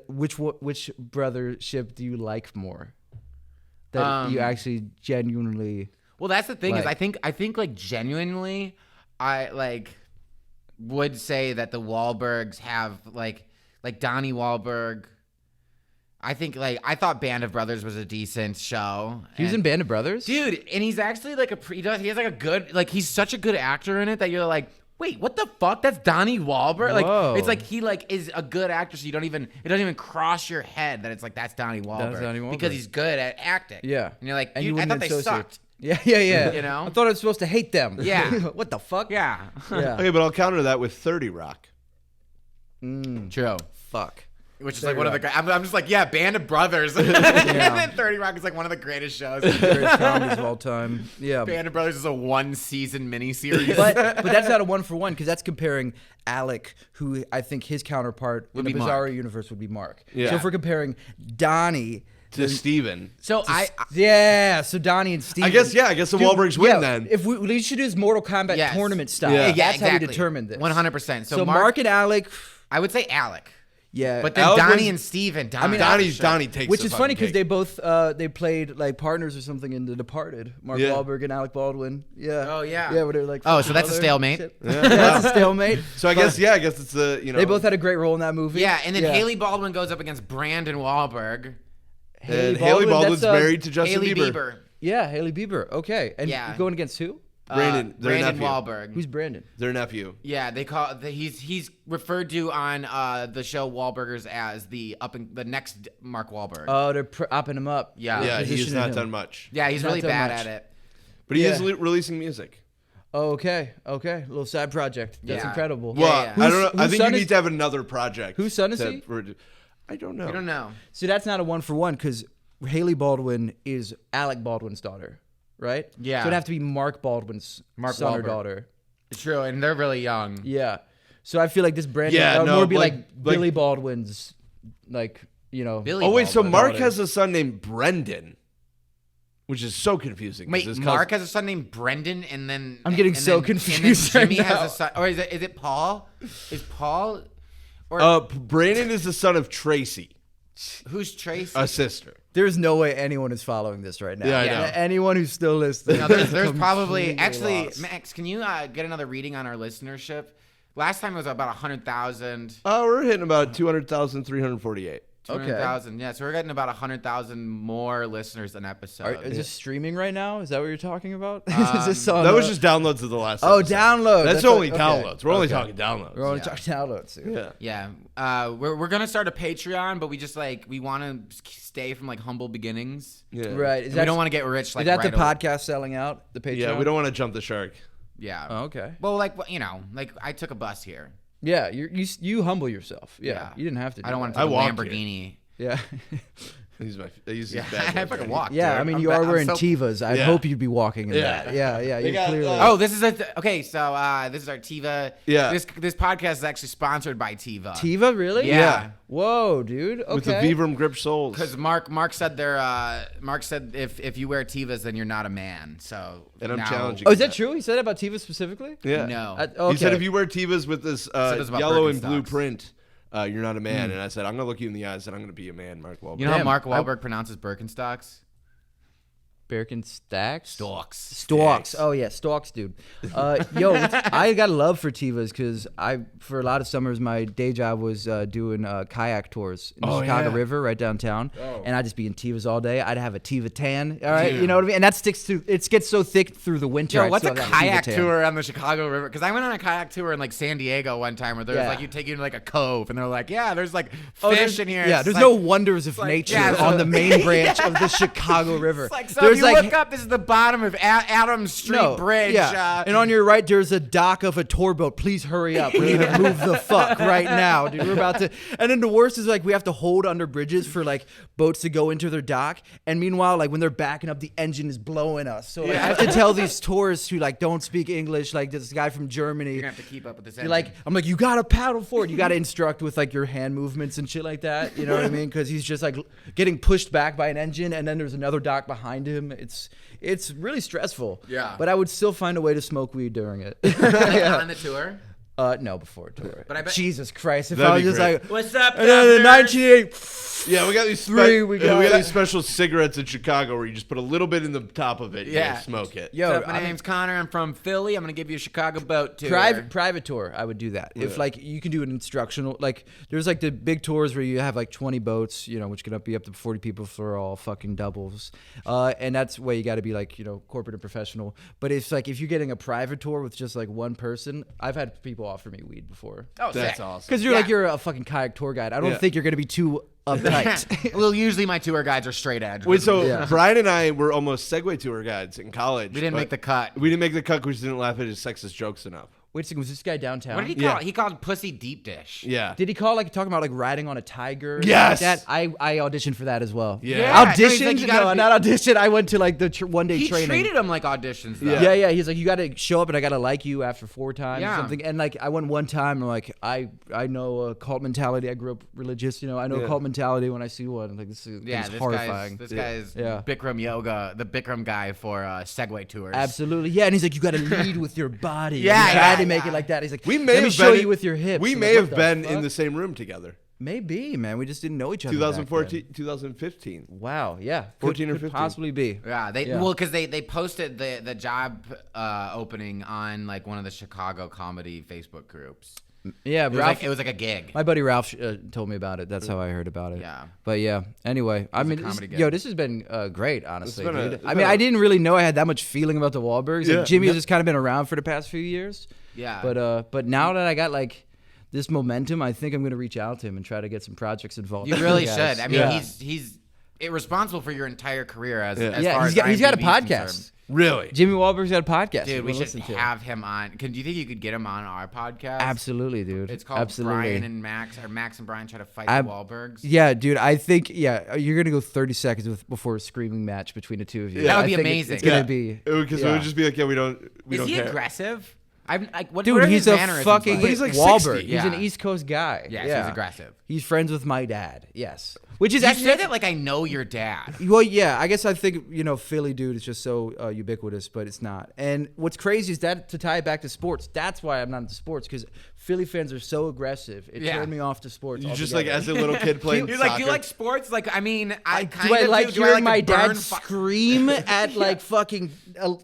which brothership do you like more? That you actually genuinely. Well, that's the thing is Like- I think like genuinely, I like would say that the Wahlbergs have like Donnie Wahlberg. I think I thought Band of Brothers was a decent show. He was in And- Band of Brothers. dude, and he's actually like he has like a good he's such a good actor in it that you're like, wait, what the fuck? That's Donnie Wahlberg. Whoa. Like it's like he is a good actor, so it doesn't even cross your head that it's like that's Donnie Wahlberg, Donnie Wahlberg. because he's good at acting. Yeah. and you're like, And you I wouldn't thought they associate- sucked. Yeah, yeah, yeah. You know? I thought I was supposed to hate them. Yeah. What the fuck? Yeah, Yeah. Okay, but I'll counter that with 30 Rock. true. Fuck. Which is like one of the. I'm just like, yeah, Band of Brothers. And then 30 Rock is like one of the greatest shows. Greatest comedies of all time. Yeah. Band of Brothers is a 1-season miniseries. but that's not a 1-for-1 because that's comparing Alec, who I think his counterpart in be the Bizarro Mark. universe would be Mark. Yeah. So if we're comparing Donnie, To Steven. so so Donnie and Steve. I guess the Wahlbergs win then. If we should do this Mortal Kombat Yes. tournament style. Yeah. That's how we exactly. determine this. 100%. So Mark and Alec. I would say Alec. Yeah, But then Alec Donnie was- and Steven, Donnie takes which the is funny because fucking they cake. both they played like partners or something in The Departed. Mark Yeah. Wahlberg and Alec Baldwin. Yeah. Oh, yeah. Yeah, where they're like. Oh, so that's a brother stalemate. shit. Yeah, that's a stalemate. So I guess it's the They both had a great role in that movie. Yeah, and then Haley Baldwin goes up against Brandon Wahlberg. And Haley Baldwin's that's, married to Justin Haley Bieber. Bieber. Yeah, Haley Bieber. Okay, and Yeah. going against who? Brandon, their Brandon nephew. Wahlberg. Who's Brandon? Their nephew. Yeah, they call he's referred to on the show Wahlburgers as the next Mark Wahlberg. Oh, they're upping him up. Yeah. Yeah, he's positioning not him. done much. yeah, he's not really done bad much. at it. But he is Yeah. releasing music. Oh, okay, a little side project. That's Yeah. incredible. Yeah, Well, yeah. I don't know. I Whose think you son need is- to have another project. Whose son is to- he? I don't know. I don't know. So that's not a 1-for-1 because Haley Baldwin is Alec Baldwin's daughter, right? Yeah. So it'd have to be Mark Baldwin's Mark son or Wahlberg. daughter. It's true, and they're really young. Yeah. So I feel like this Brandon Yeah, that would no, more be like- like like- Billy Baldwin's, like, you know. Billy Oh wait, so Baldwin. Mark has a son named Brendan, which is so confusing. 'cause Wait, his Mark cousin- has a son named Brendan, and then I'm getting and so then- confused And then Jimmy right has now. a son, or is it Paul? Is Paul, or Brandon is the son of Tracy, who's Tracy? a sister. There's no way anyone is following this right now. Yeah, I know. Anyone who's still listening. No, there's probably completely actually lost. Max. Can you get another reading on our listenership? Last time it was about 100,000. Oh, we're hitting about 200,348. 200,000. Yeah, so we're getting about 100,000 more listeners an episode. Is this streaming right now? Is that what you're talking about? Is this on That was the- just downloads of the last. Oh, episode. download. That's what- only okay. downloads. We're only Okay. talking downloads. We're only Yeah. talking downloads. Dude. Yeah. Yeah, we're gonna start a Patreon, but we just we want to stay from like humble beginnings. Yeah. Right. And we don't want to get rich. Like is that right the away. podcast selling out? The Patreon? Yeah, we don't want to jump the shark. Yeah. Oh, okay. Well, like I took a bus here. Yeah, you humble yourself. Yeah, Yeah. you didn't have to. I don't want to I take a walk Lamborghini. Yeah. I use Yeah, bad I words. fucking walk. Yeah, dude. I mean, I'm you ba- are I'm wearing so- Tivas. I Yeah. hope you'd be walking in Yeah. that. Yeah, They you got, clearly. Oh, this is okay. So this is our Tiva. Yeah. This podcast is actually sponsored by Tiva. Tiva, really? Yeah. Whoa, dude. Okay. With the Vibram grip soles. Because Mark said Mark said if you wear Tivas then you're not a man. So And I'm now- challenging Oh, is that true? He said that about Tiva specifically? Yeah. No. Okay. He said if you wear Tivas with this this about yellow and blue Birkenstocks. print, you're not a man. And I said, I'm going to look you in the eyes and I'm going to be a man, Mark Wahlberg. You know how Damn, Mark Wahlberg pronounces Birkenstocks? Birkenstocks? Stalks. Stalks. Oh yeah, stalks, dude. I got a love for Tivas because for a lot of summers my day job was doing kayak tours in the Chicago yeah. River right downtown, and I'd just be in Tivas all day. I'd have a Tiva tan. All right, you know what I mean. And that sticks to. It gets so thick through the winter. Yo, I'd what's a still have that Tiva kayak tan. tour on the Chicago River? Because I went on a kayak tour in like San Diego one time where there was Yeah. like you take you to like a cove and they're like, yeah, there's like Oh, fish there's- in here. Yeah, It's there's like- no wonders of like- nature yeah, on the main branch of the Chicago River. It's like so there's you look up, this is the bottom of Adams Street Bridge. Yeah. And on your right, there's a dock of a tour boat. Please hurry up. We need to move the fuck right now, dude. We're about to. And then the worst is like we have to hold under bridges for like boats to go into their dock. And meanwhile, like when they're backing up, the engine is blowing us. So like, I have to tell these tourists who like don't speak English, like this guy from Germany. You're gonna have to keep up with this. You're like, I'm like, you gotta paddle forward. You gotta instruct with like your hand movements and shit like that. You know what I mean? Because he's just like getting pushed back by an engine, and then there's another dock behind him. It's really stressful. Yeah. But I would still find a way to smoke weed during it. on the tour. No, before a tour. But I bet- Jesus Christ, if That'd I was be just great. like, What's up, and then in governors? 1980, Yeah, we got these we got- these special cigarettes in Chicago where you just put a little bit in the top of it and Yeah. you smoke it. yo, What's up? My I mean, name's Connor. I'm from Philly. I'm gonna give you a Chicago boat tour. private tour, I would do that. If like you can do an instructional, like there's like the big tours where you have like 20 boats, you know, which could be up to 40 people for all fucking doubles, and that's where you got to be like, you know, corporate and professional. But it's like if you're getting a private tour with just like one person, I've had people offer me weed before. Oh, That's sick. awesome. Because you're a fucking kayak tour guide. I don't Yeah. think you're gonna be too uptight. Well, usually my tour guides are straight edge. Wait, so Yeah. Brian and I were almost Segway tour guides in college. we didn't but make the cut. We didn't make the cut because we didn't laugh at his sexist jokes enough. Wait a second, was this guy downtown? What did he call it? He called pussy deep dish. Yeah. Did he call like talking about like riding on a tiger? or Yes! something like that? I auditioned for that as well. Yeah. Yeah. No, he's Auditioned? like, you gotta No, be- not auditioned. I went to like the one day He training. treated them like auditions, though. Yeah. He's like, you got to show up, and I got to like you after 4 times Yeah. or something. And like, I went one time, and like, I know cult mentality. I grew up religious, you know. I know Yeah. cult mentality when I see one. Like, this is Yeah, it's this horrifying. guy's Yeah. Bikram yoga, the Bikram guy for Segway tours. Absolutely, yeah. And he's like, you got to lead with your body. Yeah, he tried yeah, to make yeah. it like that. He's like, We may let me have show been you with your hips. We I'm may like, have what been the in fuck? the same room together. Maybe, man. We just didn't know each other. back 2014, 2015. then. Wow. Yeah. 14 or could 15. possibly be. Yeah, Yeah. well, because they posted the job opening on like one of the Chicago comedy Facebook groups. Yeah, It was like a gig. My buddy Ralph told me about it. That's how I heard about it. Yeah. But yeah. Anyway, I mean, comedy gig. yo, this has been great, honestly, been dude. it's I been mean, a- I didn't really know I had that much feeling about the Wahlbergs. Yeah. Like, Jimmy has just kind of been around for the past few years. Yeah. But now that I got like this momentum, I think I'm gonna reach out to him and try to get some projects involved. You really with guys. should. I mean, Yeah. he's responsible for your entire career as Yeah, far he's as got a IMDb's podcast. concerned. Really? Jimmy Wahlberg's got a podcast. Dude, we We'll should listen to it. have him on. Do you think you could get him on our podcast? Absolutely, dude. It's called Absolutely. Brian and Max, or Max and Brian try to fight Ab- the Wahlbergs. Yeah, dude. I think you're gonna go 30 seconds before a screaming match between the two of you. That would I be think amazing. It's gonna Yeah. be Because it yeah. would just be like, yeah, we don't Is he care. aggressive? I'm like, what Dude, are he's his a mannerisms fucking like? But he's like Wahlberg. 60. He's an Yeah. East Coast guy. Yes, yeah. he's aggressive. He's friends with my dad. Yes, which is You actually say that like I know your dad. Well, yeah, I guess I think Philly dude is just so ubiquitous, but it's not. And what's crazy is that to tie it back to sports, that's why I'm not into sports because Philly fans are so aggressive. It Yeah. turned me off to sports. You just like altogether. as a little kid playing You're soccer. like, do you like sports? Like, I mean, I kind do I of like do. Do I hearing like my to dad burn scream at like fucking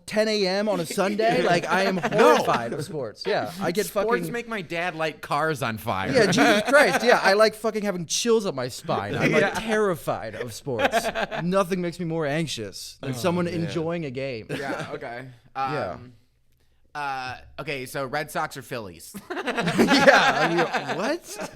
10 a.m. on a Sunday? Like I am horrified of sports. Yeah, I get Sports fucking. make my dad light cars on fire. Yeah, Jesus Christ. Yeah, I like fucking having chills up my spine. I'm like terrified of sports. Nothing makes me more anxious than someone enjoying a game. Yeah. Okay. Yeah. Okay. So Red Sox or Phillies? Yeah. I mean, what?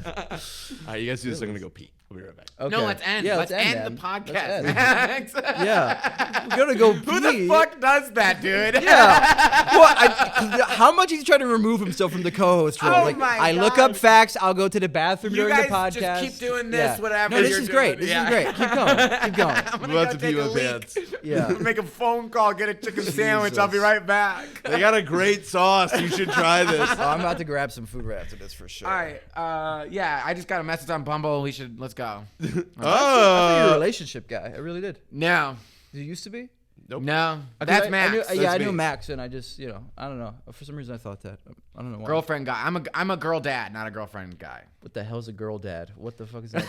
All right, you guys do this. I'm gonna go pee. I'll be right back. Okay. No, let's end. Yeah, let's end the man. podcast, Let's end. Max. Yeah. We're gonna go pee. Who the fuck does that, dude? Yeah. Well, how much he's trying to remove himself from the co-host role? Oh like, my I look God. up facts. I'll go to the bathroom You during the guys podcast. just keep doing this, whatever No, this you're is great. doing. This Yeah. is great. Keep going. Keep going. I'm I'm gonna about go to take pee a my leak. pants. Yeah. Make a phone call, get a chicken sandwich. I'll be right back. They got a great sauce. You should try this. Oh, I'm about to grab some food right after this for sure. All right. Yeah, I just got a message on Bumble. Let's go. I thought you were a Oh, relationship guy. I really did. No. You used to be? No. That's Max. I That's knew me. Max, and I just, I don't know. For some reason, I thought that. I don't know why. Girlfriend guy. I'm a girl dad, not a girlfriend guy. What the hell's a girl dad? What the fuck is that?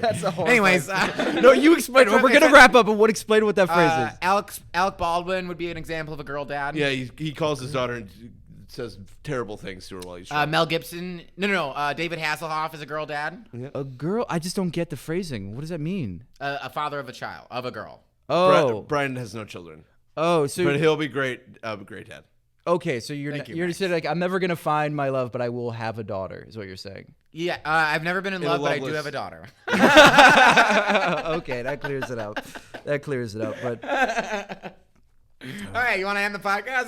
That's a horrible. Anyways, no, you explain. We're gonna wrap up, and what explain what that phrase is. Alec Baldwin would be an example of a girl dad. yeah. He calls his daughter and says terrible things to her while he's drunk. Mel Gibson. No. David Hasselhoff is a girl dad. A girl? I just don't get the phrasing. What does that mean? A father of a girl. Oh, Brian has no children, oh, so but he'll be great. Great dad. okay, so you're Thank you, you're Max. saying like I'm never gonna find my love, but I will have a daughter. Is what you're saying? Yeah, I've never been in In a love, but I do loveless- have a daughter. Okay, that clears it out. That clears it out. But All right, you want to end the podcast?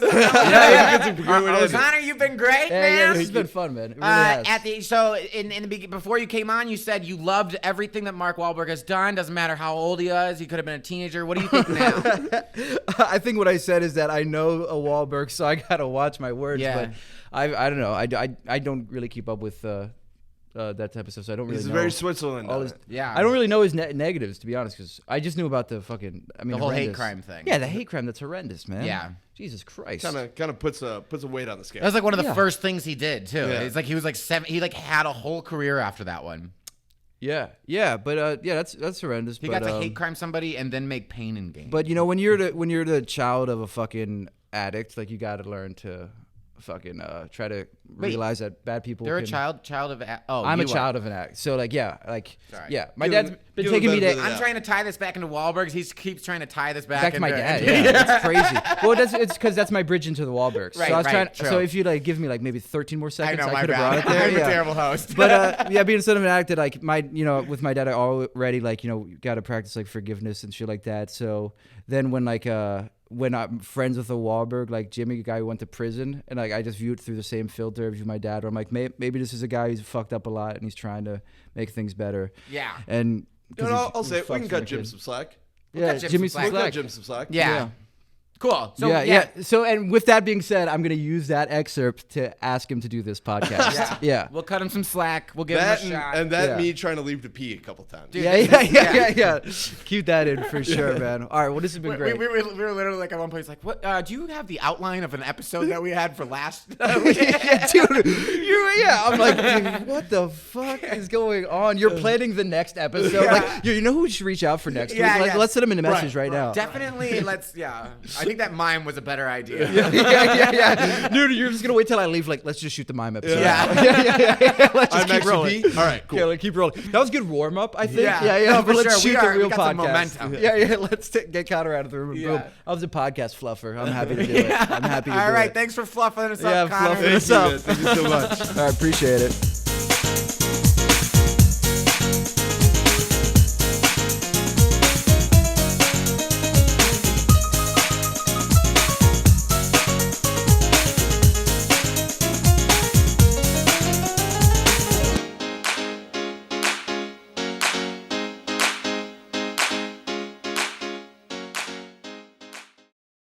Connor, you've been great, yeah, man. this has been fun, man. It really has. Before you came on, you said you loved everything that Mark Wahlberg has done. Doesn't matter how old he is. He could have been a teenager. What do you think now? I think what I said is that I know a Wahlberg, so I gotta watch my words. Yeah. But I don't know. I don't really keep up with that type of stuff, so I don't really He's know. very Switzerland. all on his, it. Yeah. I don't really know his negatives, to be honest, because I just knew about the fucking. I mean, The whole hate horrendous- crime thing. Yeah, the hate crime. That's horrendous, man. Yeah. Jesus Christ. Kind of puts a weight on the scale. That was like one of the Yeah. first things he did too. Yeah. It's like he was like seven. He like had a whole career after that one. Yeah, but that's horrendous. He but, got to hate crime somebody and then make Pain and Gain. But when you're the child of a fucking addict, like you got to learn to fucking try to realize that bad people. they're a can- child of. I'm a you are. child of an addict. So like Sorry. yeah. My Give dad's him- been give him taking me benefit to of the I'm trying to tie this back into Wahlbergs. He keeps trying to tie this back to my into- dad. Yeah, that's crazy. Well, it's because that's my bridge into the Wahlbergs. Right, so I was right, trying. true. So if you like give me like maybe 13 more I seconds, know, I my could have brought bad. it there. I'm a yeah. terrible host. But yeah, being son of an addict, like with my dad, I already like got to practice like forgiveness and shit like that. So then when I'm friends with a Wahlberg, like Jimmy, a guy who went to prison, and like I just view it through the same filter as my dad, where I'm like, maybe this is a guy who's fucked up a lot and he's trying to make things better. Yeah. And You know, I'll say we can cut Jim Jim some slack. Yeah, cut Jim Jimmy some some slack. We'll cut slack. Jim some slack. Yeah. Cool. So yeah. So, and with that being said, I'm gonna use that excerpt to ask him to do this podcast. Yeah. We'll cut him some slack. We'll give That him a shot. and that Yeah. me trying to leave to pee a couple times. Dude, Yeah. Keep that in for sure, man. All right. Well, this has been we great. were literally like at one place like, what? Do you have the outline of an episode that we had for last? Dude, I'm like, dude, what the fuck is going on? You're planning the next episode. Like, you know who we should reach out for next week? Let's send him a message right now. Definitely. I think that mime was a better idea. Yeah. Dude, you're just gonna wait till I leave. Like, let's just shoot the mime episode. Yeah. Let's just I'm keep actually rolling. pee? All right, cool. Yeah, like, keep rolling. That was a good warm up, I think. Yeah. Yeah. No, But for let's sure. shoot the We real got some podcast. momentum. Yeah. Let's get Connor out of the room. Yeah. Boom. I was a podcast fluffer. I'm happy to do it. I'm happy to do it. All right. Thanks for fluffing us Yeah, up, Connor. fluffing us up. Thank you so much. All right, appreciate it.